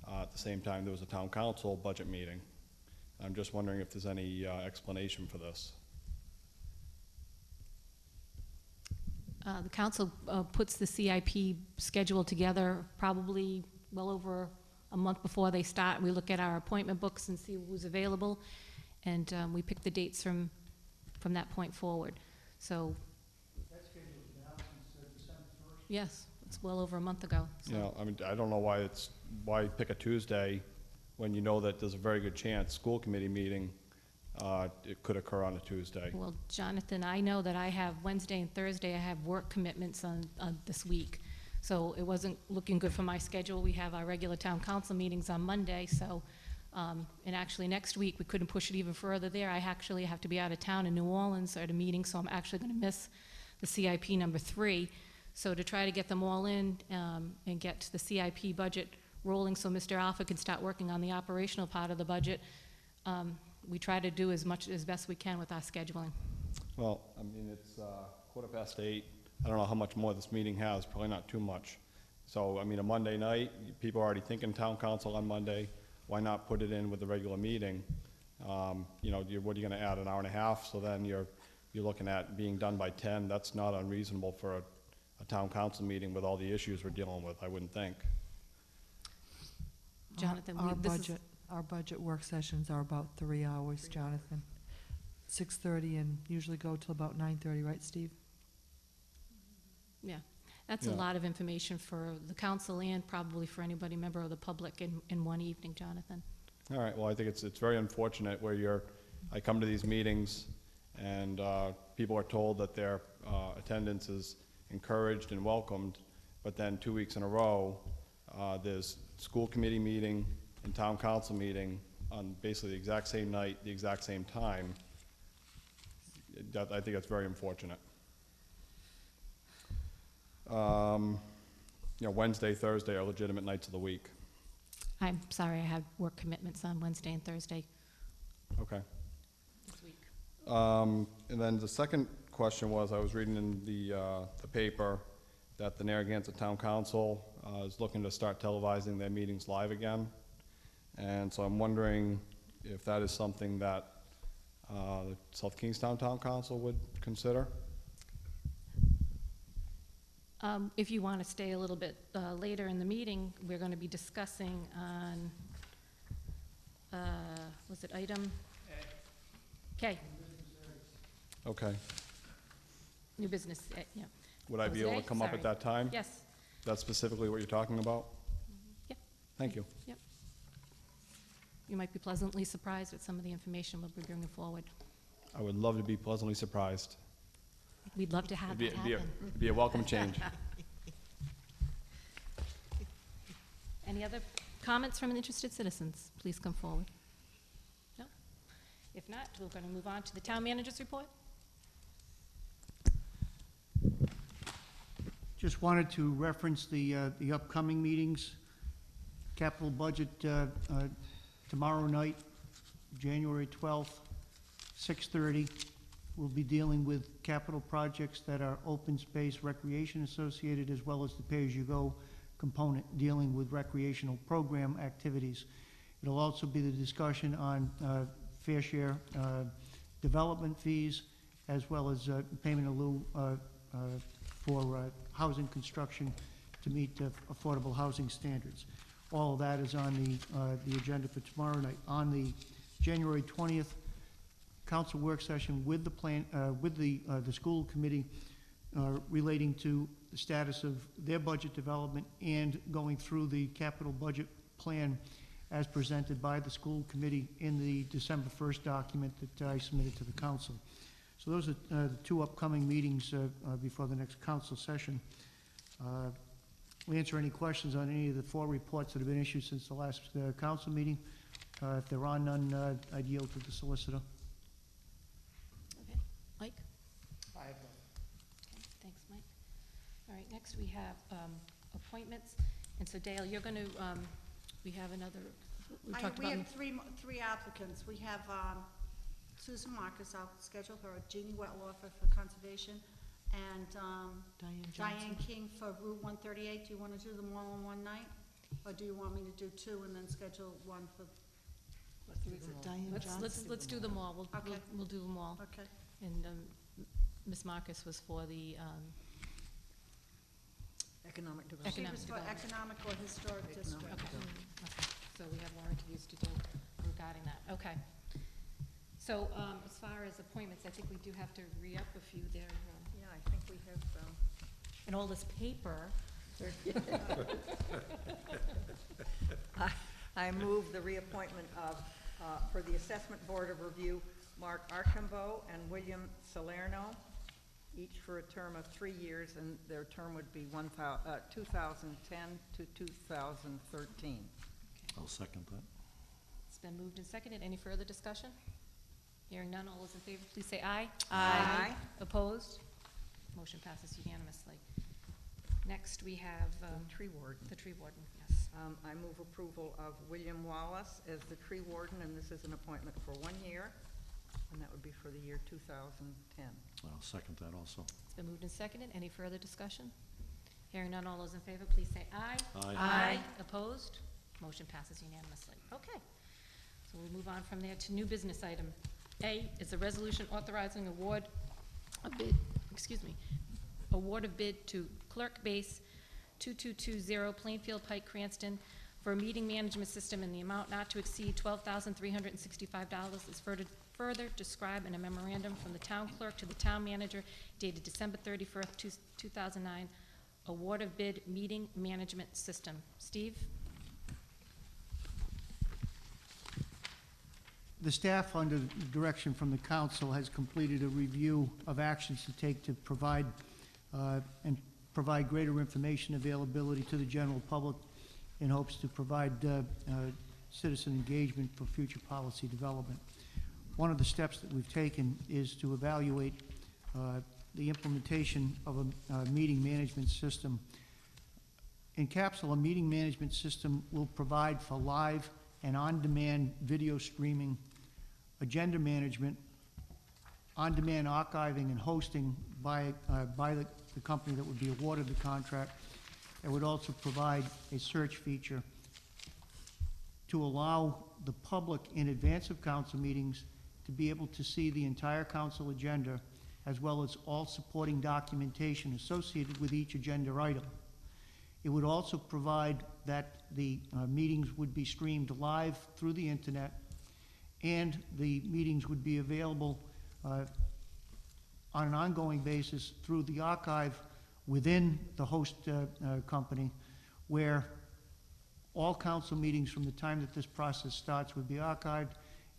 At the same time, there was a town council budget meeting. I'm just wondering if there's any explanation for this. The council puts the CIP schedule together probably well over a month before they start. We look at our appointment books and see who's available, and we pick the dates from that point forward. So, That schedule's been out since December 1st. yes, it's well over a month ago. So. You know, I mean, I don't know why pick a Tuesday when you know that there's a very good chance school committee meeting, it could occur on a Tuesday. Well, Jonathan, I know that I have Wednesday and Thursday, I have work commitments on this week. So it wasn't looking good for my schedule. We have our regular town council meetings on Monday, so, and actually next week, we couldn't push it even further there. I actually have to be out of town in New Orleans at a meeting, so I'm actually gonna miss the CIP number 3. So to try to get them all in, and get the CIP budget rolling so Mr. Alpha can start working on the operational part of the budget, we try to do as best we can with our scheduling. Well, I mean, it's 8:15. I don't know how much more this meeting has, probably not too much. So, I mean, a Monday night, people are already thinking town council on Monday. Why not put it in with the regular meeting? You know, what are you gonna add, an hour and a half? So then you're looking at being done by 10. That's not unreasonable for a town council meeting with all the issues we're dealing with, I wouldn't think. Jonathan, Our budget work sessions are about 3 hours, Jonathan. 6:30 and usually go till about 9:30, right, Steve? Yeah, that's a Yeah. lot of information for the council and probably for anybody, member of the public in one evening, Jonathan. All right, well, I think it's very unfortunate where I come to these meetings and people are told that their attendance is encouraged and welcomed, but then 2 weeks in a row, there's school committee meeting and town council meeting on basically the exact same night, the exact same time. I think that's very unfortunate. You know, Wednesday, Thursday are legitimate nights of the week. I'm sorry, I have work commitments on Wednesday and Thursday Okay. this week. And then the second question was, I was reading in the paper that the Narragansett Town Council is looking to start televising their meetings live again. And so I'm wondering if that is something that the South Kingstown Town Council would consider? If you want to stay a little bit later in the meeting, we're going to be discussing on, was it item? K, Okay. new business, yeah. Would I be able to Jose? come up Sorry. at that time? Yes, That's specifically what you're talking about? Yep. Thank you. yep. You might be pleasantly surprised with some of the information we'll be bringing forward. I would love to be pleasantly surprised. We'd love to have that happen. It'd be a welcome change. Any other comments from interested citizens? Please come forward. No? If not, we're going to move on to the town manager's report. Just wanted to reference the upcoming meetings. Capital budget tomorrow night, January 12th, 6:30. We'll be dealing with capital projects that are open space recreation associated, as well as the pay-as-you-go component dealing with recreational program activities. It'll also be the discussion on fair share development fees, as well as payment in lieu for housing construction to meet affordable housing standards. All of that is on the agenda for tomorrow night. On the January 20th council work session with the plan, with the school committee relating to the status of their budget development and going through the capital budget plan as presented by the school committee in the December 1st document that I submitted to the council. So those are the two upcoming meetings before the next council session. We'll answer any questions on any of the 4 reports that have been issued since the last council meeting. If there are none, I'd yield to the solicitor. Okay, Mike? I have Okay, thanks, Mike. All right, next we have appointments. And so Dale, you're going to, we have another, we talked We about. have three applicants. We have Susan Marcus, I'll schedule her, Jeannie Wetlaw for conservation, and Diane Diane Johnson. King for Route 138. Do you want to do them all in one night? Or do you want me to do 2 and then schedule one for, Diane Johnson. Let's do them all. Okay. We'll do them all. okay. And Ms. Marcus was for the, Economic development. She Economic was for development. economic or historic district. okay. Okay. So we have more interviews to do regarding that. Okay. So as far as appointments, I think we do have to re-up a few there. Yeah, I think we have, And all this paper. I move the reappointment of, for the Assessment Board of Review, Mark Archambault and William Salerno, each for a term of 3 years, and their term would be 2010 to 2013. I'll second that. It's been moved and seconded. Any further discussion? Hearing none, all those in favor, please say aye. Aye. Opposed? Motion passes unanimously. Next, we have Tree warden. the tree warden, yes. I move approval of William Wallace as the tree warden, and this is an appointment for 1 year, and that would be for the year 2010. I'll second that also. It's been moved and seconded. Any further discussion? Hearing none, all those in favor, please say aye. Aye. Opposed? Motion passes unanimously. Okay. So we'll move on from there to new business item. A is a resolution authorizing award of bid, award of bid to Clerk Base 2220 Plainfield Pike Cranston for a meeting management system in the amount not to exceed $12,365 is further described in a memorandum from the town clerk to the town manager dated December 31st, 2009. Award of bid meeting management system. Steve? The staff, under direction from the council, has completed a review of actions to take to provide greater information availability to the general public in hopes to provide citizen engagement for future policy development. One of the steps that we've taken is to evaluate the implementation of a meeting management system. In Capsule, a meeting management system will provide for live and on-demand video streaming, agenda management, on-demand archiving and hosting by the company that would be awarded the contract. It would also provide a search feature to allow the public in advance of council meetings to be able to see the entire council agenda, as well as all supporting documentation associated with each agenda item. It would also provide that the meetings would be streamed live through the internet, and the meetings would be available on an ongoing basis through the archive within the host company, where all council meetings from the time that this process starts would be archived,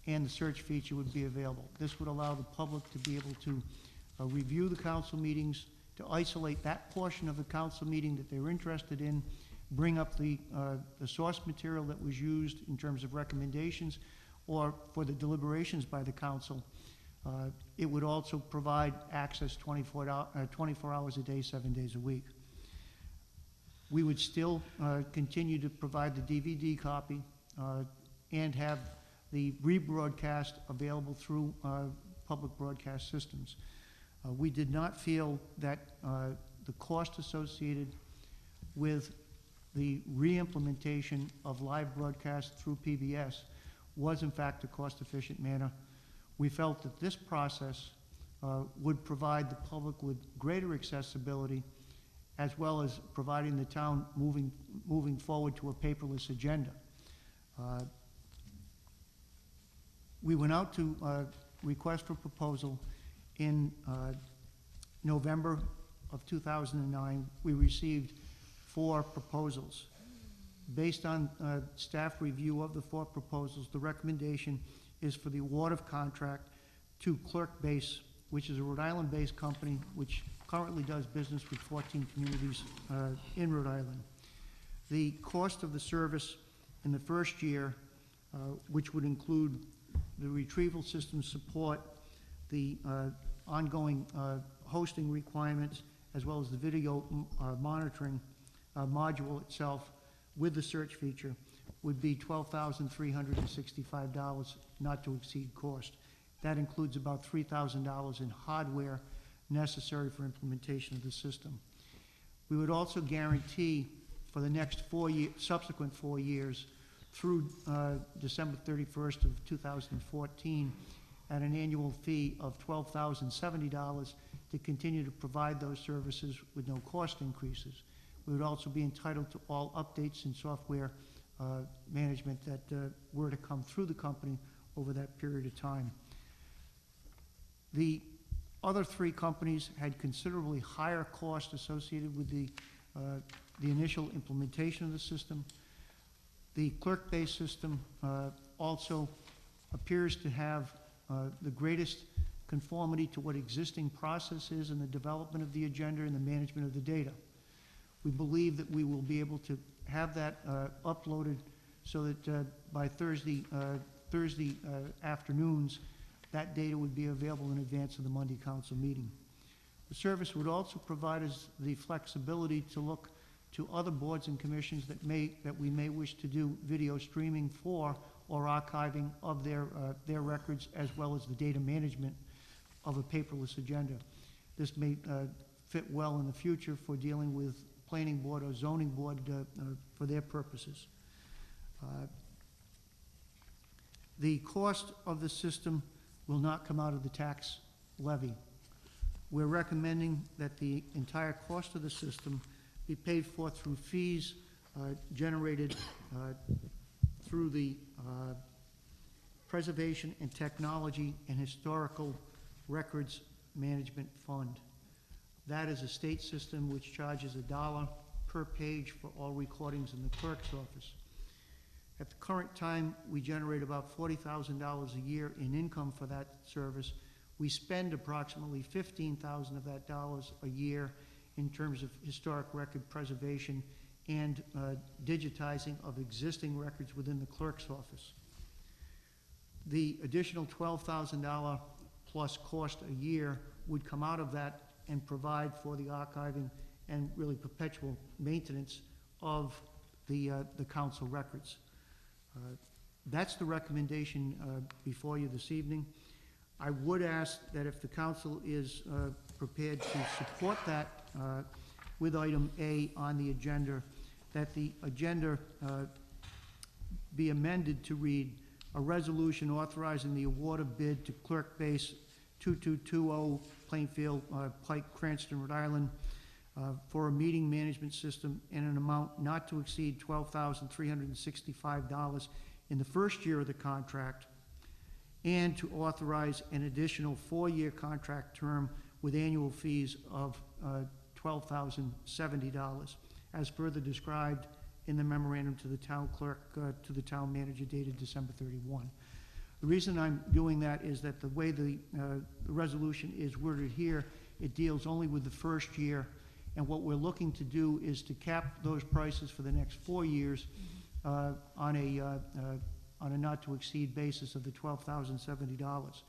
and the search feature would be available. This would allow the public to be able to review the council meetings, to isolate that portion of the council meeting that they're interested in, bring up the source material that was used in terms of recommendations or for the deliberations by the council. It would also provide access 24 hours a day, 7 days a week. We would still continue to provide the DVD copy and have the rebroadcast available through public broadcast systems. We did not feel that the cost associated with the re-implementation of live broadcast through PBS was in fact a cost-efficient manner. We felt that this process would provide the public with greater accessibility, as well as providing the town moving forward to a paperless agenda. We went out to request for proposal in November of 2009. We received 4 proposals. Based on staff review of the 4 proposals, the recommendation is for the award of contract to Clerk Base which is a Rhode Island-based company which currently does business with 14 communities in Rhode Island. The cost of the service in the first year, which would include the retrieval system support, the ongoing hosting requirements, as well as the video monitoring module itself with the search feature, would be $12,365, not to exceed cost. That includes about $3,000 in hardware necessary for implementation of the system. We would also guarantee for the next subsequent 4 years through December 31st of 2014 at an annual fee of $12,070 to continue to provide those services with no cost increases. We would also be entitled to all updates in software management that were to come through the company over that period of time. The other 3 companies had considerably higher costs associated with the initial implementation of the system. The clerk-based system also appears to have the greatest conformity to what existing process is in the development of the agenda and the management of the data. We believe that we will be able to have that uploaded so that by Thursday afternoons, that data would be available in advance of the Monday council meeting. The service would also provide us the flexibility to look to other boards and commissions that we may wish to do video streaming for or archiving of their records, as well as the data management of a paperless agenda. This may fit well in the future for dealing with planning board or zoning board for their purposes. The cost of the system will not come out of the tax levy. We're recommending that the entire cost of the system be paid for through fees generated through the Preservation and Technology and Historical Records Management Fund. That is a state system which charges $1 per page for all recordings in the clerk's office. At the current time, we generate about $40,000 a year in income for that service. We spend approximately $15,000 of that dollars a year in terms of historic record preservation and digitizing of existing records within the clerk's office. The additional $12,000 plus cost a year would come out of that and provide for the archiving and really perpetual maintenance of the council records. That's the recommendation before you this evening. I would ask that if the council is prepared to support that with item A on the agenda, that the agenda be amended to read a resolution authorizing the award of bid to Clerk Base 2220 Plainfield Pike, Cranston, Rhode Island, for a meeting management system in an amount not to exceed $12,365 in the first year of the contract, and to authorize an additional 4-year contract term with annual fees of $12,070, as further described in the memorandum to the town clerk, to the town manager dated December 31. The reason I'm doing that is that the way the resolution is worded here, it deals only with the first year, and what we're looking to do is to cap those prices for the next 4 years on a not-to-exceed basis of the $12,070.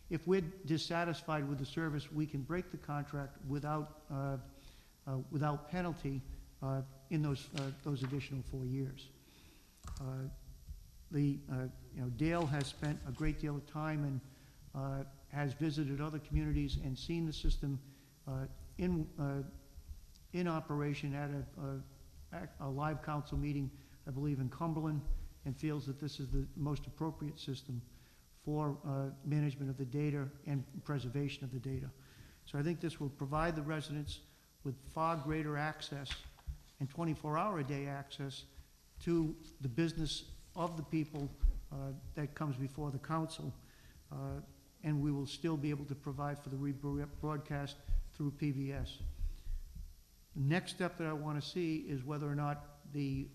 If we're dissatisfied with the service, we can break the contract without penalty in those additional 4 years. Dale has spent a great deal of time and has visited other communities and seen the system in operation at a live council meeting, I believe in Cumberland, and feels that this is the most appropriate system for management of the data and preservation of the data. So I think this will provide the residents with far greater access and 24-hour-a-day access to the business of the people that comes before the council, and we will still be able to provide for the rebroadcast through PBS. The next step that I want to see is whether or not the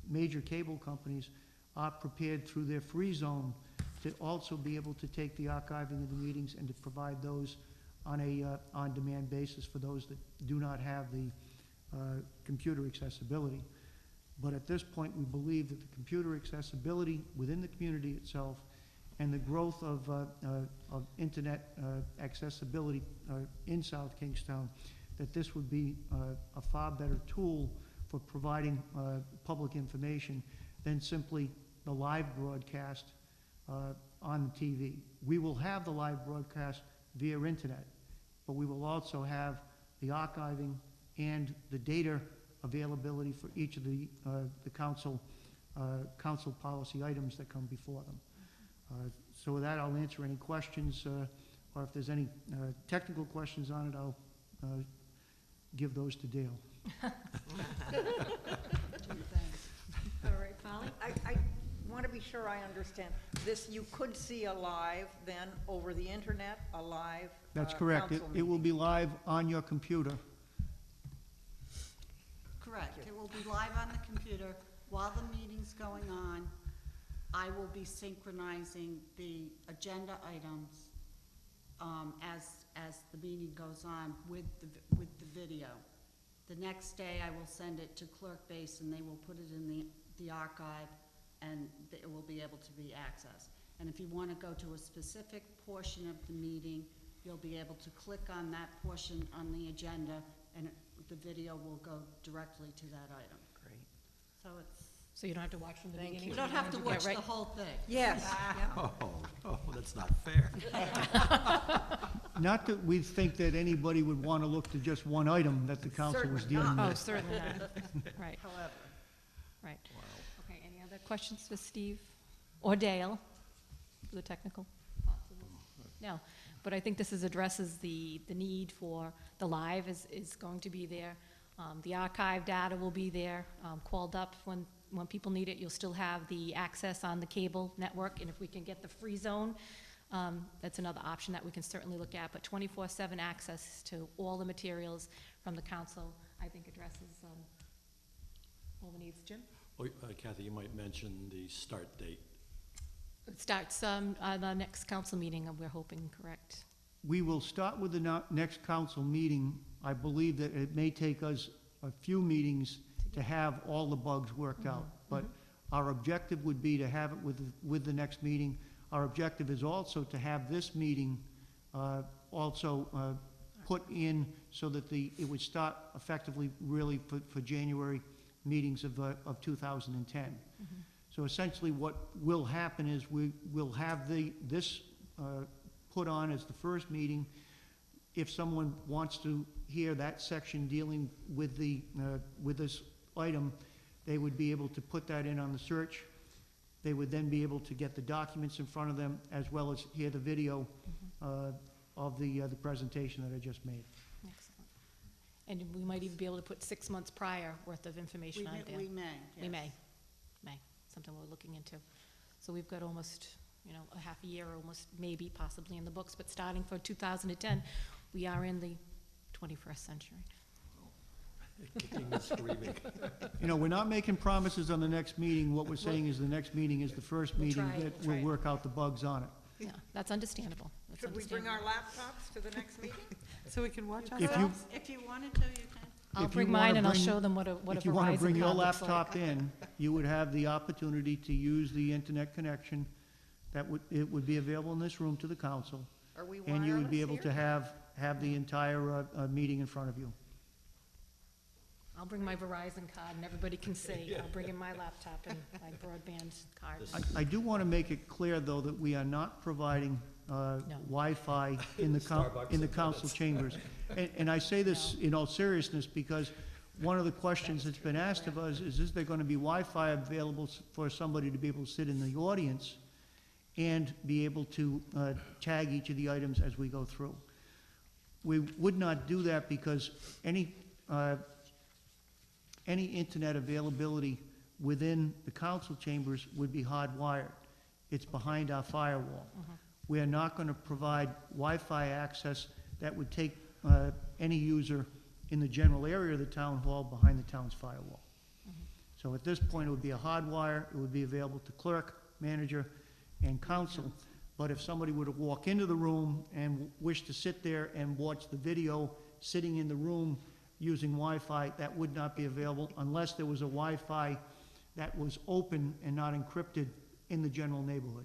major cable companies are prepared through their free zone to also be able to take the archiving of the meetings and to provide those on a on-demand basis for those that do not have the computer accessibility. But at this point, we believe that the computer accessibility within the community itself and the growth of internet accessibility in South Kingstown, that this would be a far better tool for providing public information than simply the live broadcast on the TV. We will have the live broadcast via internet, but we will also have the archiving and the data availability for each of the council policy items that come before them. So with that, I'll answer any questions, or if there's any technical questions on it, I'll give those to Dale. All right, Polly? I want to be sure I understand. This, you could see a live then over the internet, a live That's correct. council It will meeting. be live on your computer. Correct. It will be live on the computer while the meeting's going on. I will be synchronizing the agenda items as the meeting goes on with the video. The next day, I will send it to Clerk Base, and they will put it in the archive, and it will be able to be accessed. And if you want to go to a specific portion of the meeting, you'll be able to click on that portion on the agenda, and the video will go directly to that item. Great. So it's, So you don't have to watch from the Thank beginning? you to don't the have end to get watch right- the whole thing. Yes. Oh, that's not fair. Not that we think that anybody would want to look to just one item that the council was Certainly dealing not. Oh, with. certainly not. Right, However, right. Okay, any other questions for Steve or Dale for the technical? No, but I think this addresses the need for, the live is going to be there. The archive data will be there, called up when people need it. You'll still have the access on the cable network, and if we can get the free zone, that's another option that we can certainly look at. But 24/7 access to all the materials from the council, I think addresses all the needs. Jim? Oh, Kathy, you might mention the start date. It starts the next council meeting, we're hoping, correct? We will start with the next council meeting. I believe that it may take us a few meetings to have all the bugs worked out. But our objective would be to have it with the next meeting. Our objective is also to have this meeting also put in so that it would start effectively really for January meetings of 2010. So essentially what will happen is we will have this put on as the first meeting. If someone wants to hear that section dealing with with this item, they would be able to put that in on the search. They would then be able to get the documents in front of them as well as hear the video of the presentation that I just made. Excellent. And we might even be able to put 6 months prior worth of information on there. We may, We yes. may, something we're looking into. So we've got almost, a half a year, almost, maybe, possibly in the books, but starting for 2010, we are in the 21st century. Kicking and screaming. We're not making promises on the next meeting. What we're saying is the next meeting is the first We'll meeting try it, that we'll try will it. work out the bugs on it. Yeah, that's understandable. That's should we bring our understandable. laptops to the next meeting? So we can watch If you- ourselves? If you wanted to, you can. I'll if you bring wanna mine and I'll bring- show them what a If you want to bring Verizon your card looks like. laptop in, you would have the opportunity to use the internet connection. It would be available in this room to the council. Are we wireless And you would be able to here? have the entire meeting in front of you. I'll bring my Verizon card and everybody can see. I'll bring in my laptop and my broadband card. I do want to make it clear, though, that we are not providing Wi-Fi in the council chambers. And I say this in all seriousness because one of the questions that's been asked of us is there going to be Wi-Fi available for somebody to be able to sit in the audience and be able to tag each of the items as we go through? We would not do that because any internet availability within the council chambers would be hardwired. It's behind our firewall. We are not going to provide Wi-Fi access that would take any user in the general area of the town hall behind the town's firewall. So at this point, it would be a hard wire. It would be available to clerk, manager, and counsel. But if somebody were to walk into the room and wish to sit there and watch the video sitting in the room using Wi-Fi, that would not be available unless there was a Wi-Fi that was open and not encrypted in the general neighborhood.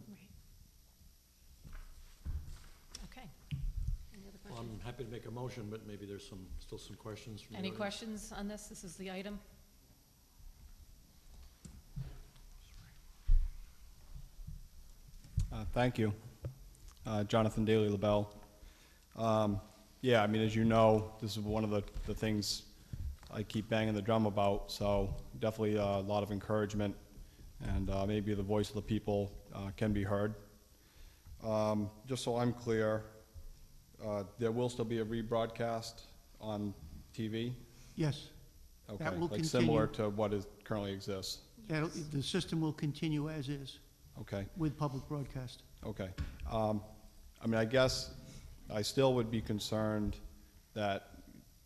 Okay. Any other Well, questions? I'm happy to make a motion, but maybe there's still some questions from the Any audience. questions on this? This is the item. Thank you. Jonathan Daly LaBelle. Yeah, I mean, as you know, this is one of the things I keep banging the drum about, so definitely a lot of encouragement, and maybe the voice of the people can be heard. Just so I'm clear, there will still be a rebroadcast on TV? Yes, Okay, That will like similar continue. to what currently exists? the system will continue as is Okay. with public broadcast. Okay. I mean, I guess I still would be concerned that,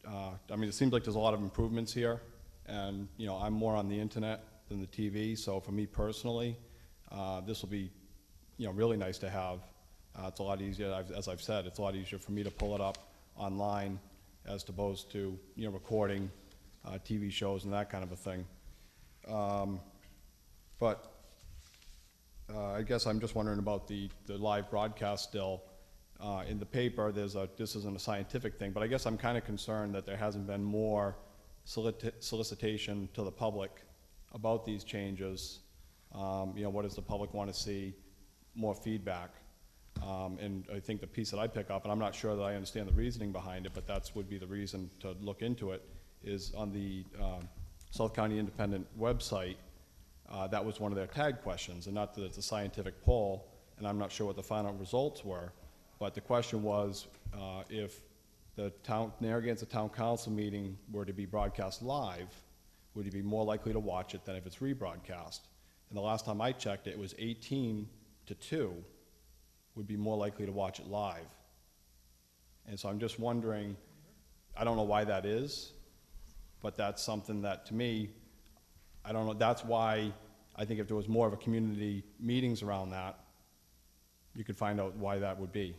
I mean, it seems like there's a lot of improvements here, and, you know, I'm more on the internet than the TV, so for me personally, this will be, you know, really nice to have. It's a lot easier, as I've said, it's a lot easier for me to pull it up online as opposed to, you know, recording TV shows and that kind of a thing. But I guess I'm just wondering about the live broadcast still. In the paper, this isn't a scientific thing, but I guess I'm kind of concerned that there hasn't been more solicitation to the public about these changes. You know, what does the public want to see? More feedback. And I think the piece that I pick up, and I'm not sure that I understand the reasoning behind it, but would be the reason to look into it, is on the South County Independent website. That was one of their tag questions, and not that it's a scientific poll, and I'm not sure what the final results were, but the question was, if the Narragansett Town Council meeting were to be broadcast live, would you be more likely to watch it than if it's rebroadcast? And the last time I checked, it was 18 to 2 would be more likely to watch it live. And so I'm just wondering, I don't know why that is, but that's something that, to me, I don't know, that's why I think if there was more of a community meetings around that, you could find out why that would be.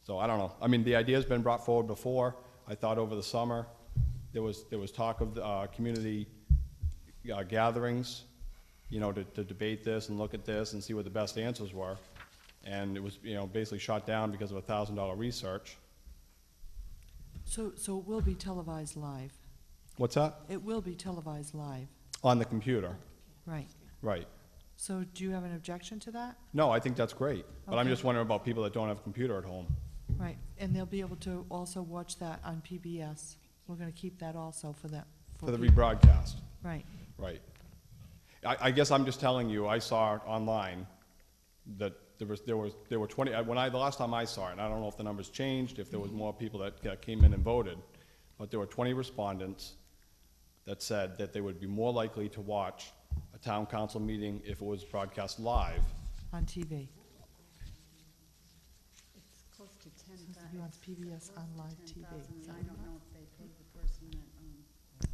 So I don't know. I mean, the idea's been brought forward before. I thought over the summer, there was talk of community gatherings, you know, to debate this and look at this and see what the best answers were. And it was, you know, basically shot down because of a $1,000 research. So it will be televised live? What's that? It will be televised live, On the computer, right. right. So do you have an objection to that? No, I think that's great, but I'm Okay. just wondering about people that don't have a computer at home. Right, and they'll be able to also watch that on PBS. We're gonna keep that also for that. For the people. rebroadcast, Right, right. I guess I'm just telling you, I saw online that there were 20, the last time I saw it, and I don't know if the numbers changed, if there was more people that came in and voted, but there were 20 respondents that said that they would be more likely to watch a town council meeting if it was broadcast live. on TV. It's close to ten Says thousand. he wants PBS on live TV. And I don't know if they paid the person that,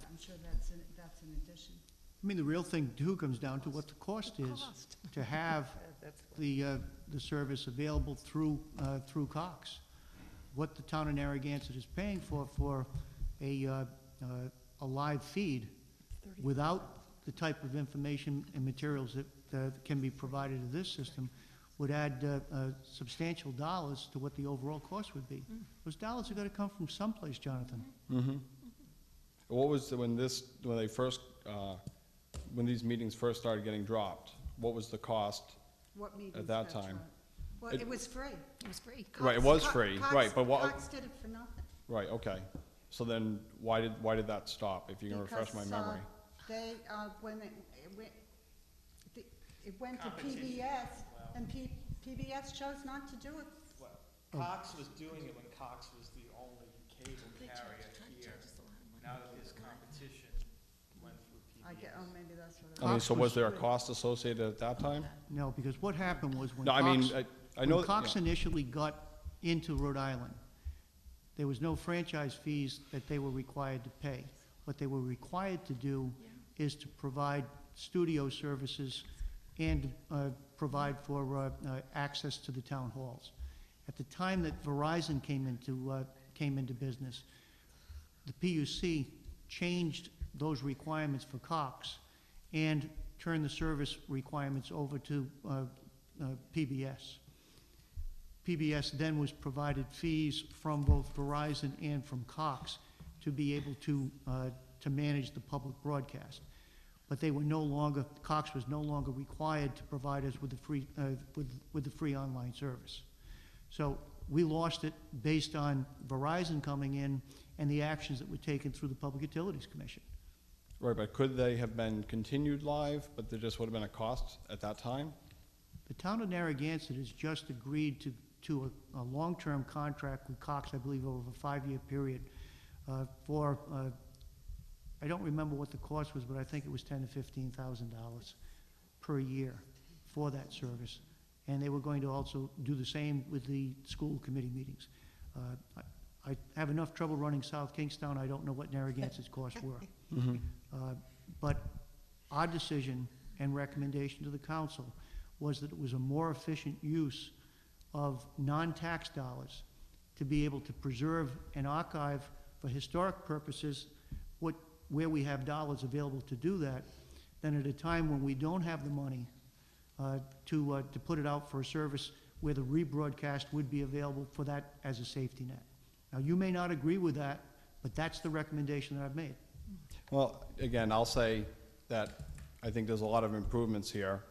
I'm sure that's an addition. I mean, the real thing too comes down to what the cost is to have the service available through Cox. What the town of Narragansett is paying for a live feed without the type of information and materials that can be provided to this system would add substantial dollars to what the overall cost would be. Those dollars are gonna come from someplace, Jonathan. Mm-hmm. What was, when these meetings first started getting dropped, what was the cost? What meetings? At that that's time. right. Well, It- it was free. It was free. Right, it was free, right, but what? Cox did it for nothing. Right, okay. So then, why did that stop, if you're gonna refresh my Because, memory? They, when it went to PBS, and PBS chose not to do it. Well, Cox was doing it when Cox was the only cable carrier here. Now that there's competition, went through I PBS. get, oh, maybe that's what it I mean, was. so was there a cost associated at that time? No, because what happened was when No, I mean, Cox, I know. when Cox initially got into Rhode Island, there was no franchise fees that they were required to pay. What they were required to do is to provide studio services and provide for access to the town halls. At the time that Verizon came into business, the PUC changed those requirements for Cox and turned the service requirements over to PBS. PBS then was provided fees from both Verizon and from Cox to be able to manage the public broadcast. But they were no longer, Cox was no longer required to provide us with the free online service. So we lost it based on Verizon coming in and the actions that were taken through the Public Utilities Commission. Right, but could they have been continued live, but there just would have been a cost at that time? The town of Narragansett has just agreed to a long-term contract with Cox, I believe, over a 5-year period for, I don't remember what the cost was, but I think it was $10,000 to $15,000 per year for that service. And they were going to also do the same with the school committee meetings. I have enough trouble running South Kingstown, I don't know what Narragansett's costs were. But our decision and recommendation to the council was that it was a more efficient use of non-tax dollars to be able to preserve and archive for historic purposes where we have dollars available to do that, than at a time when we don't have the money to put it out for a service where the rebroadcast would be available for that as a safety net. Now, you may not agree with that, but that's the recommendation that I've made. Well, again, I'll say that I think there's a lot of improvements here,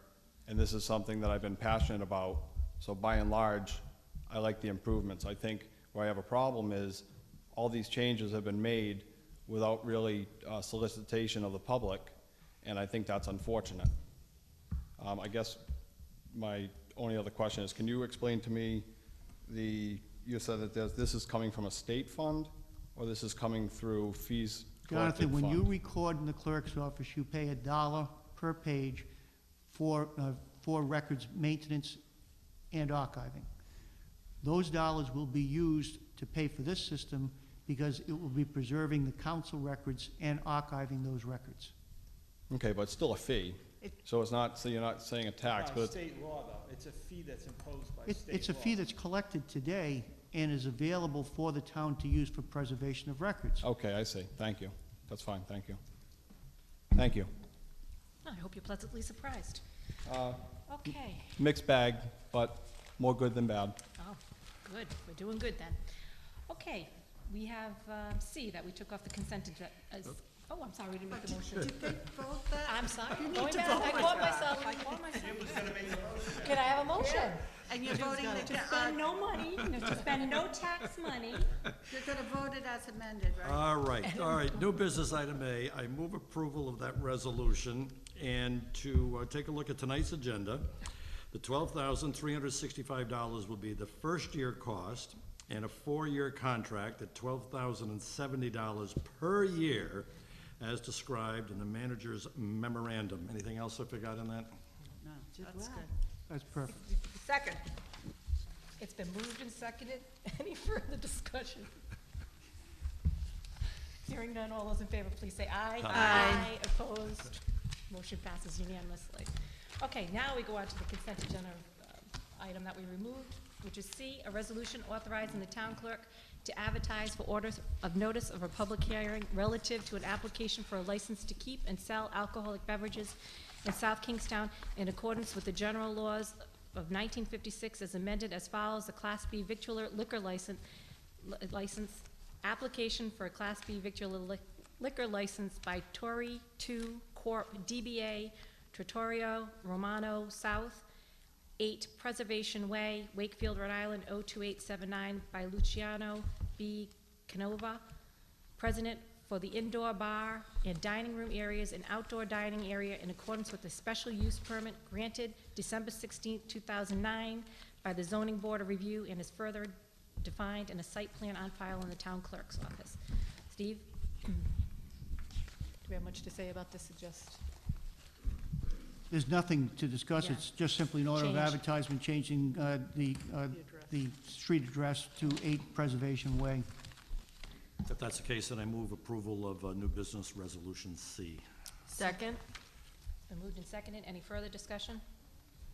and this is something that I've been passionate about. So by and large, I like the improvements. I think where I have a problem is all these changes have been made without really solicitation of the public, and I think that's unfortunate. I guess my only other question is, can you explain to me you said that this is coming from a state fund, or this is coming through fees collected Jonathan, when fund? you record in the clerk's office, you pay $1 per page for records maintenance and archiving. Those dollars will be used to pay for this system because it will be preserving the council records and archiving those records. Okay, but it's still a fee. So it's not, so you're not saying a tax, but it's, State law, though, it's a fee that's imposed by state law. It's a fee that's collected today and is available for the town to use for preservation of records. okay, I see. Thank you. That's fine, thank you. Thank you. I hope you're pleasantly surprised. Okay. Mixed bag, but more good than bad. Oh, good. We're doing good then. Okay, we have C that we took off the consent agenda. Oh, I'm sorry, we didn't make the motion. Did they vote that? I'm sorry. Going back. I caught myself. Can I have a motion? And you're voting that, To spend no money, to spend no tax money. you're gonna vote it as amended, right? All right, new business item A, I move approval of that resolution, and to take a look at tonight's agenda, the $12,365 will be the first-year cost, and a 4-year contract at $12,070 per year, as described in the manager's memorandum. Anything else I forgot in that? No, that's good. That's perfect. Second. It's been moved and seconded. Any further discussion? Hearing none, all those in favor, please say aye. Aye. Opposed? Motion passes unanimously. Okay, now we go on to the consent agenda item that we removed, which is C, a resolution authorizing the town clerk to advertise for orders of notice of a public hearing relative to an application for a license to keep and sell alcoholic beverages in South Kingstown in accordance with the general laws of 1956 as amended as follows: the Class B victular liquor license, application for a Class B victular liquor license by Tori 2 Corp. DBA Trattoria Romano South, 8 Preservation Way, Wakefield, Rhode Island, 02879 by Luciano B. Canova, President for the indoor bar and dining room areas and outdoor dining area in accordance with the special use permit granted December 16, 2009 by the Zoning Board of Review and is further defined in a site plan on file in the town clerk's office. Steve? Do we have much to say about this? There's nothing to discuss, Yeah. it's just simply an order of Change. advertisement, changing the street address to 8 Preservation Way. It's a that's the case, then I move approval of new business resolution C. Second? Been moved and seconded. Any further discussion?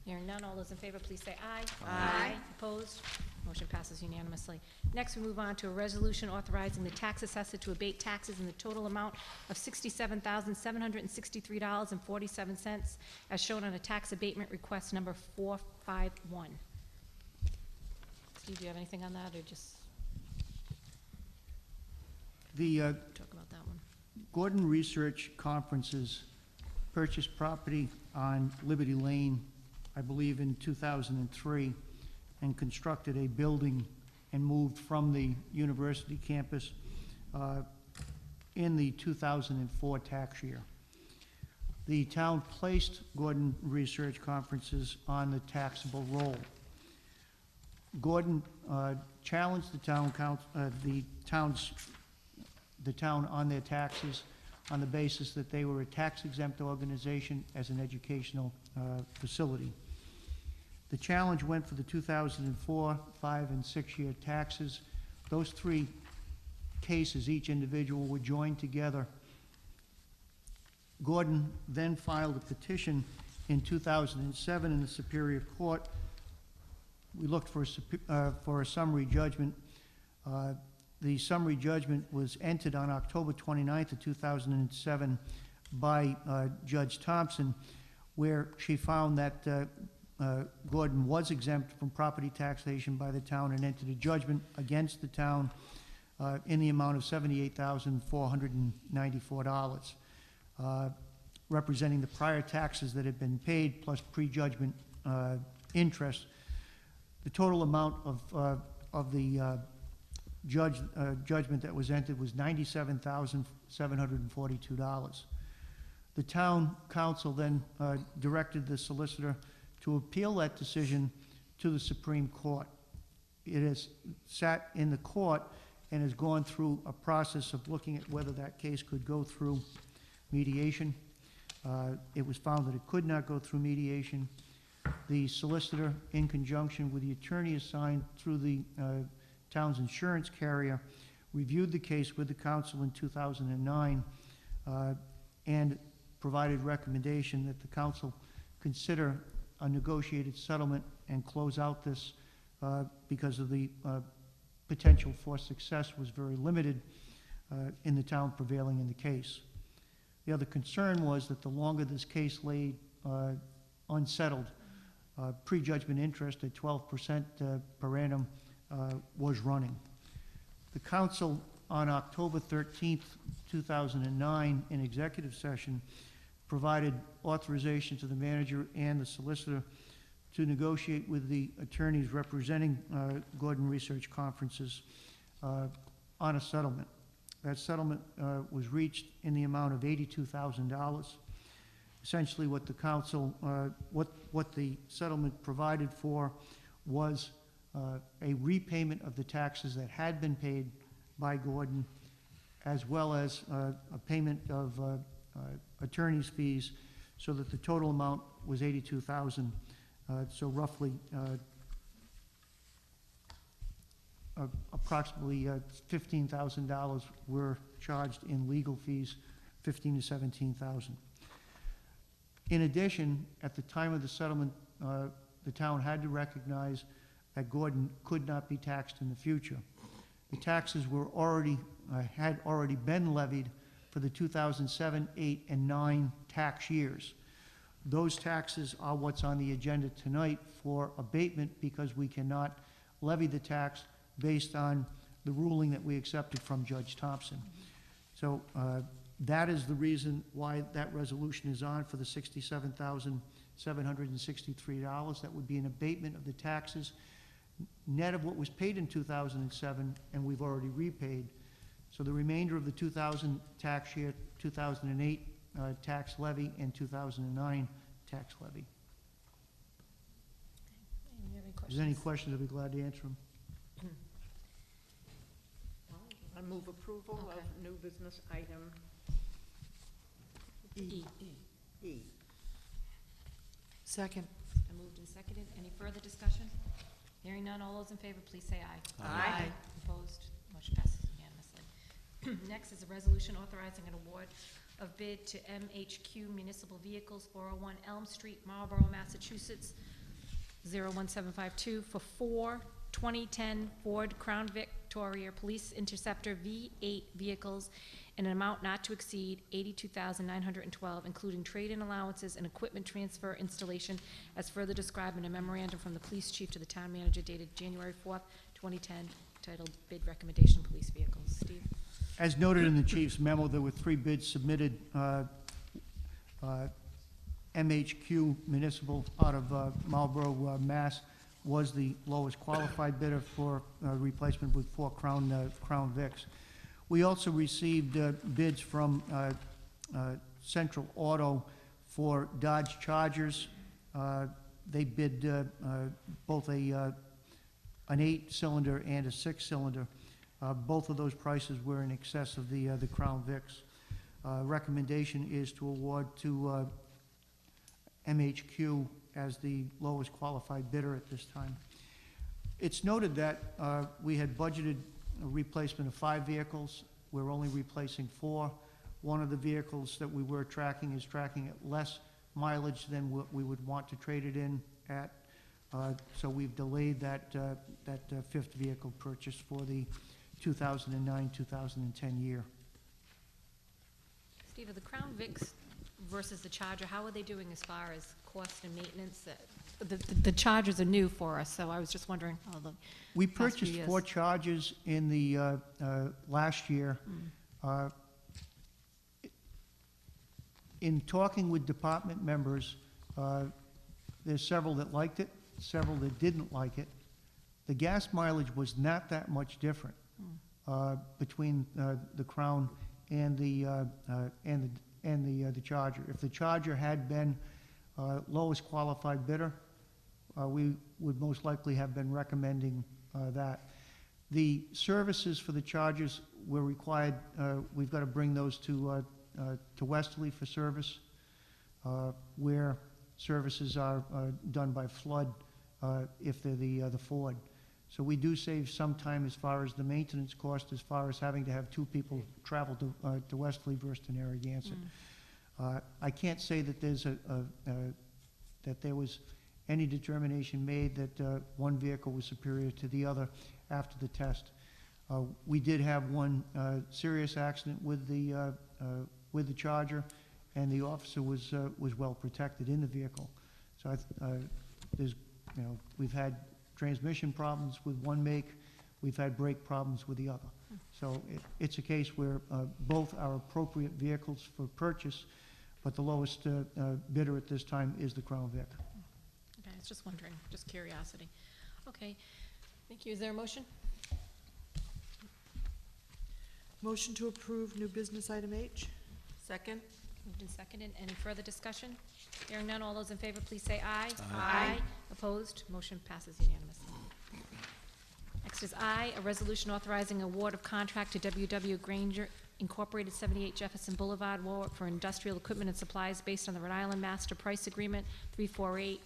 Hearing none, all those in favor, please say aye. Aye. Opposed? Motion passes unanimously. Next, we move on to a resolution authorizing the tax assessor to abate taxes in the total amount of $67,763.47, as shown on a tax abatement request number 451. Steve, do you have anything on that, or just The talk about that one? Gordon Research Conferences purchased property on Liberty Lane, I believe in 2003, and constructed a building and moved from the university campus in the 2004 tax year. The town placed Gordon Research Conferences on the taxable roll. Gordon challenged the town on their taxes on the basis that they were a tax-exempt organization as an educational facility. The challenge went for the 2004, 5, and 6-year taxes. Those three cases, each individual, were joined together. Gordon then filed a petition in 2007 in the Superior Court. We looked for a summary judgment. The summary judgment was entered on October 29th of 2007 by Judge Thompson, where she found that Gordon was exempt from property taxation by the town and entered a judgment against the town in the amount of $78,494, representing the prior taxes that had been paid plus prejudgment interest. The total amount of the judgment that was entered was $97,742. The town council then directed the solicitor to appeal that decision to the Supreme Court. It has sat in the court and has gone through a process of looking at whether that case could go through mediation. It was found that it could not go through mediation. The solicitor, in conjunction with the attorney assigned through the town's insurance carrier, reviewed the case with the council in 2009 and provided recommendation that the council consider a negotiated settlement and close out this because of the potential for success was very limited in the town prevailing in the case. The other concern was that the longer this case lay unsettled, prejudgment interest at 12% per annum was running. The council on October 13th, 2009, in executive session, provided authorization to the manager and the solicitor to negotiate with the attorneys representing Gordon Research Conferences on a settlement. That settlement was reached in the amount of $82,000. Essentially what the council, what the settlement provided for was a repayment of the taxes that had been paid by Gordon, as well as a payment of attorney's fees, so that the total amount was $82,000. So roughly approximately $15,000 were charged in legal fees, $15,000 to $17,000. In addition, at the time of the settlement, the town had to recognize that Gordon could not be taxed in the future. The taxes were already, had already been levied for the 2007, 8, and 9 tax years. Those taxes are what's on the agenda tonight for abatement because we cannot levy the tax based on the ruling that we accepted from Judge Thompson. So that is the reason why that resolution is on for the $67,763. That would be an abatement of the taxes net of what was paid in 2007, and we've already repaid. So the remainder of the 2000 tax year, 2008 tax levy, and 2009 tax levy. If there's any questions, I'll be glad to answer them. I move approval Okay. of new business item E. E. Second. Been moved and seconded. Any further discussion? Hearing none, all those in favor, please say aye. Aye. Opposed? Motion passes unanimously. Next is a resolution authorizing an award of bid to MHQ Municipal Vehicles, 401 Elm Street, Marlborough, Massachusetts, 01752, for 4 2010 Ford Crown Victoria Police Interceptor V8 vehicles in an amount not to exceed $82,912, including trade-in allowances and equipment transfer installation, as further described in a memorandum from the police chief to the town manager dated January 4th, 2010, titled Bid Recommendation Police Vehicles. Steve? As noted in the chief's memo, there were 3 bids submitted. MHQ Municipal out of Marlborough, Mass. was the lowest qualified bidder for replacement with 4 Crown Vics. We also received bids from Central Auto for Dodge Chargers. They bid both an 8-cylinder and a 6-cylinder. Both of those prices were in excess of the Crown Vics. Recommendation is to award to MHQ as the lowest qualified bidder at this time. It's noted that we had budgeted a replacement of 5 vehicles. We're only replacing 4. One of the vehicles that we were tracking is tracking at less mileage than what we would want to trade it in at. So we've delayed that 5th vehicle purchase for the 2009-2010 year. Steve, are the Crown Vics versus the Charger, how are they doing as far as cost and maintenance? The Chargers are new for us, so I was just wondering how the We past few purchased years. 4 Chargers in the last year. In talking with department members, there's several that liked it, several that didn't like it. The gas mileage was not that much different between the Crown and the Charger. If the Charger had been lowest qualified bidder, we would most likely have been recommending that. The services for the Chargers were required, we've got to bring those to Westerly for service, where services are done by Flood if they're the Ford. So we do save some time as far as the maintenance cost, as far as having to have 2 people travel to Westerly versus to Narragansett. I can't say that that there was any determination made that one vehicle was superior to the other after the test. We did have one serious accident with the Charger, and the officer was well protected in the vehicle. So we've had transmission problems with one make, we've had brake problems with the other. So it's a case where both are appropriate vehicles for purchase, but the lowest bidder at this time is the Crown Vic. Okay, I was just wondering, just curiosity. Okay, thank you. Is there a motion? Motion to approve new business item H. Second? Moved and seconded. Any further discussion? Hearing none, all those in favor, please say aye. Aye. Opposed? Motion passes unanimously. Next is I, a resolution authorizing award of contract to WW Granger Incorporated, 78 Jefferson Boulevard, Warwick, for industrial equipment and supplies based on the Rhode Island Master Price Agreement 348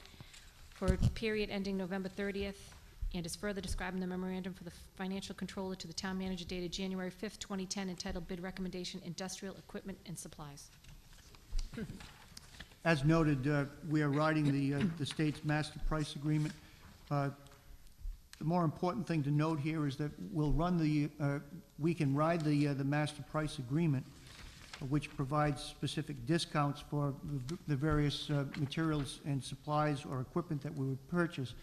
for a period ending November 30th, and is further described in the memorandum for the financial controller to the town manager dated January 5th, 2010, entitled Bid Recommendation, Industrial Equipment and Supplies. As noted, we are riding the state's master price agreement. The more important thing to note here is that we can ride the master price agreement, which provides specific discounts for the various materials and supplies or equipment that we would purchase.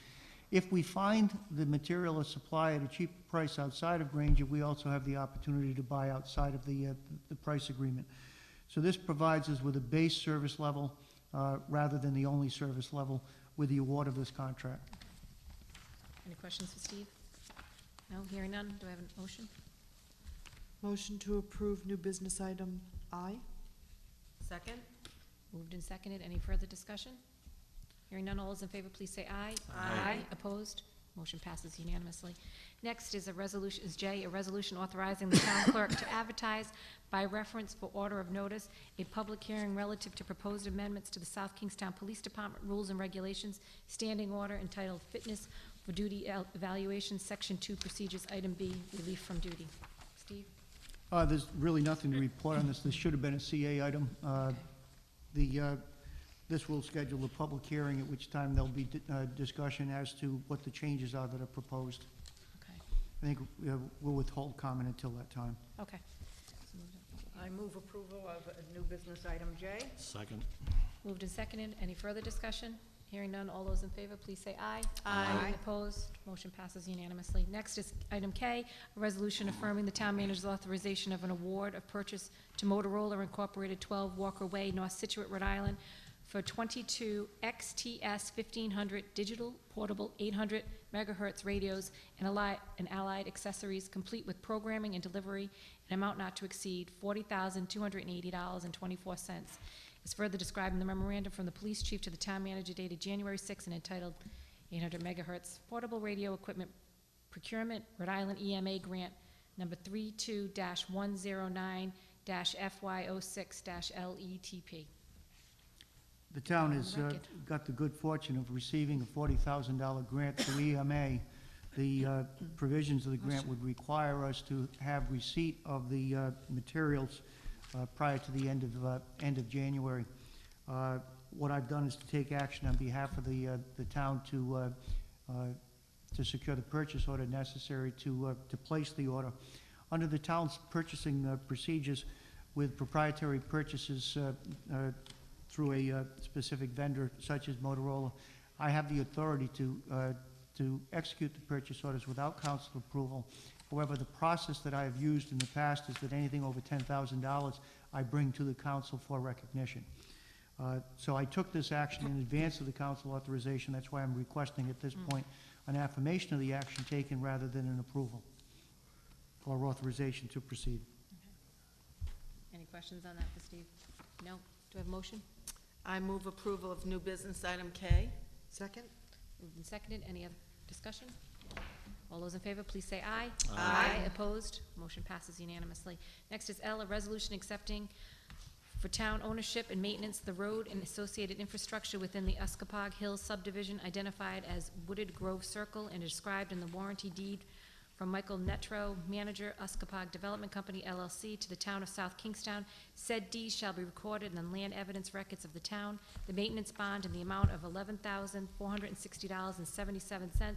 If we find the material or supply at a cheaper price outside of Granger, we also have the opportunity to buy outside of the price agreement. So this provides us with a base service level rather than the only service level with the award of this contract. Any questions for Steve? No, hearing none. Do I have a motion? Motion to approve new business item I. Second? Moved and seconded. Any further discussion? Hearing none, all those in favor, please say aye. Aye. Opposed? Motion passes unanimously. Next is J, a resolution authorizing the town clerk to advertise by reference for order of notice a public hearing relative to proposed amendments to the South Kingstown Police Department Rules and Regulations, standing order entitled Fitness for Duty Evaluation, Section 2 Procedures, Item B, Relief from Duty. Steve? There's really nothing to report on this. This should have been a CA item. This will schedule a public hearing, at which time there'll be discussion as to what the changes are that are proposed. Okay, I think we'll withhold comment until that time. okay. I move approval of new business item J. Second. Moved and seconded. Any further discussion? Hearing none, all those in favor, please say aye. Aye. Opposed? Motion passes unanimously. Next is item K, a resolution affirming the town manager's authorization of an award of purchase to Motorola Incorporated, 12 Walker Way, North Situate, Rhode Island, for 22 XTS 1500 digital portable 800 megahertz radios and allied accessories, complete with programming and delivery, an amount not to exceed $40,280.24. Is further described in the memorandum from the police chief to the town manager dated January 6 and entitled 800 megahertz portable radio equipment procurement, Rhode Island EMA grant number 32-109-FY06-LETP. The town has On the record. got the good fortune of receiving a $40,000 grant through EMA. The provisions of the grant would require us to have receipt of the materials prior to the end of January. What I've done is to take action on behalf of the town to secure the purchase order necessary to place the order. Under the town's purchasing procedures with proprietary purchases through a specific vendor such as Motorola, I have the authority to execute the purchase orders without council approval. However, the process that I have used in the past is that anything over $10,000 I bring to the council for recognition. So I took this action in advance of the council authorization. That's why I'm requesting at this point an affirmation of the action taken rather than an approval or authorization to proceed. Any questions on that for Steve? No? Do I have a motion? I move approval of new business item K. Second? Moved and seconded. Any other discussion? All those in favor, please say aye. Aye. Opposed? Motion passes unanimously. Next is L, a resolution accepting for town ownership and maintenance the road and associated infrastructure within the Uskapog Hills subdivision identified as Wooded Grove Circle and described in the warranty deed from Michael Netro, manager, Uskapog Development Company LLC, to the town of South Kingstown. Said deed shall be recorded in the land evidence records of the town. The maintenance bond in the amount of $11,460.77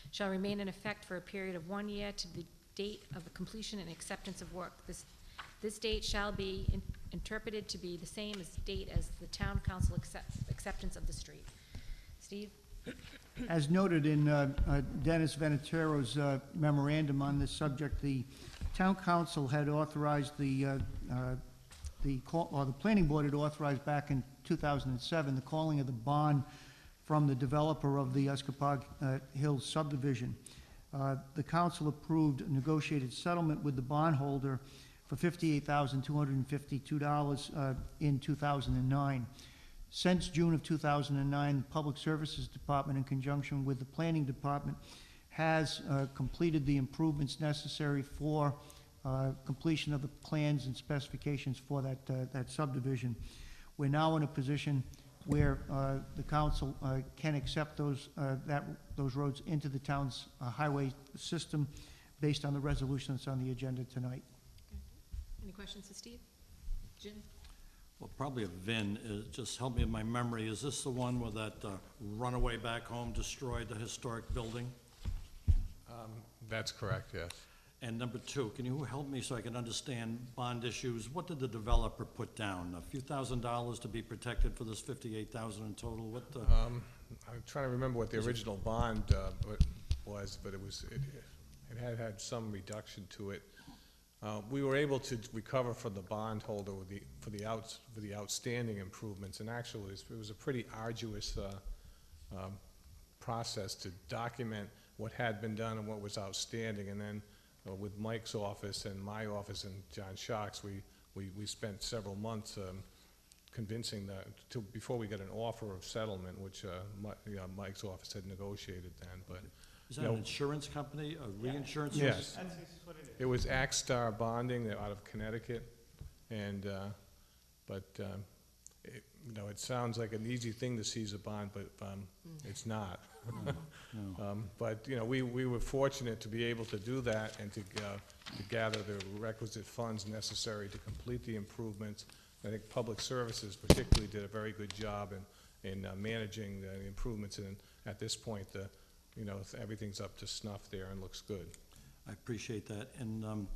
shall remain in effect for a period of 1 year to the date of the completion and acceptance of work. This date shall be interpreted to be the same as date as the town council acceptance of the street. Steve? As noted in Dennis Venetero's memorandum on this subject, the town council had authorized the planning board had authorized back in 2007 the calling of the bond from the developer of the Uskapog Hills subdivision. The council approved a negotiated settlement with the bondholder for $58,252 in 2009. Since June of 2009, the Public Services Department, in conjunction with the Planning Department, has completed the improvements necessary for completion of the plans and specifications for that subdivision. We're now in a position where the council can accept those roads into the town's highway system based on the resolution that's on the agenda tonight. Any questions for Steve? Jim? Well, probably a VIN, just help me in my memory, is this the one where that runaway back home destroyed the historic building? That's correct, yes. And number two, can you help me so I can understand bond issues? What did the developer put down? A few $1,000s to be protected for this $58,000 in total? What the? I'm trying to remember what the original bond was, but it had some reduction to it. We were able to recover from the bondholder for the outstanding improvements, and actually it was a pretty arduous process to document what had been done and what was outstanding. And then with Mike's office and my office and John Shock's, we spent several months convincing before we got an offer of settlement, which Mike's office had negotiated then. But Is that an insurance company, a reinsurance? yes. That's what it is. It was Axstar Bonding, they're out of Connecticut, and, you know, it sounds like an easy thing to seize a bond, but it's not. But, you know, we were fortunate to be able to do that and to gather the requisite funds necessary to complete the improvements. I think Public Services particularly did a very good job in managing the improvements, and at this point, you know, everything's up to snuff there and looks good. I appreciate that. And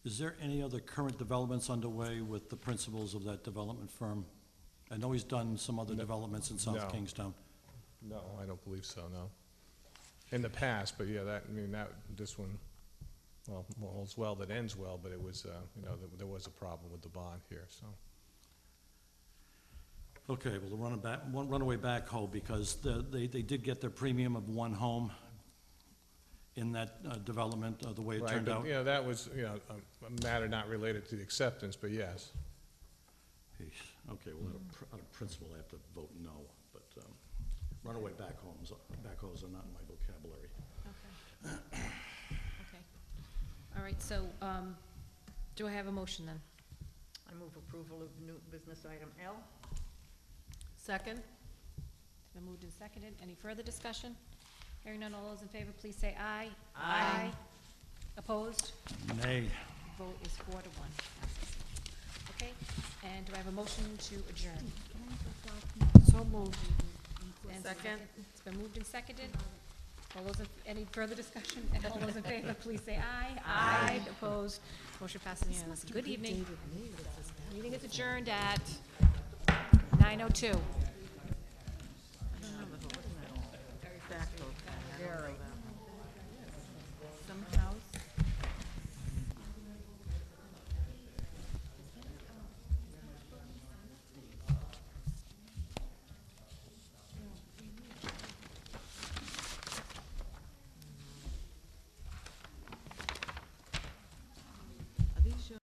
is there any other current developments underway with the principals of that development firm? I know he's done some other developments in South No. Kingstown. No, I don't believe so, no. In the past, but yeah, this one, well, all's well that ends well, but it was, you know, there was a problem with the bond here, so. Okay, well, the runaway backhoe, because they did get their premium of one home in that development, the way it Right, turned but, out. you know, that was, you know, a matter not related to the acceptance, but yes. Okay, well, out of principle, I have to vote no, but runaway backhoes are not in my vocabulary. Okay. Okay. All right, so, do I have a motion then? I move approval of new business item L. Second? It's been moved and seconded. Any further discussion? Hearing none, all those in favor, please say aye. Aye. Opposed? Nay. Vote is 4-1. Passes. Okay, and do I have a motion to adjourn? So moved. And Second. It's been moved and seconded. All those, any further discussion? And all those in favor, please say aye. Aye. Opposed? Motion passes unanimously. Good evening. Meeting is adjourned at 9:02. Very.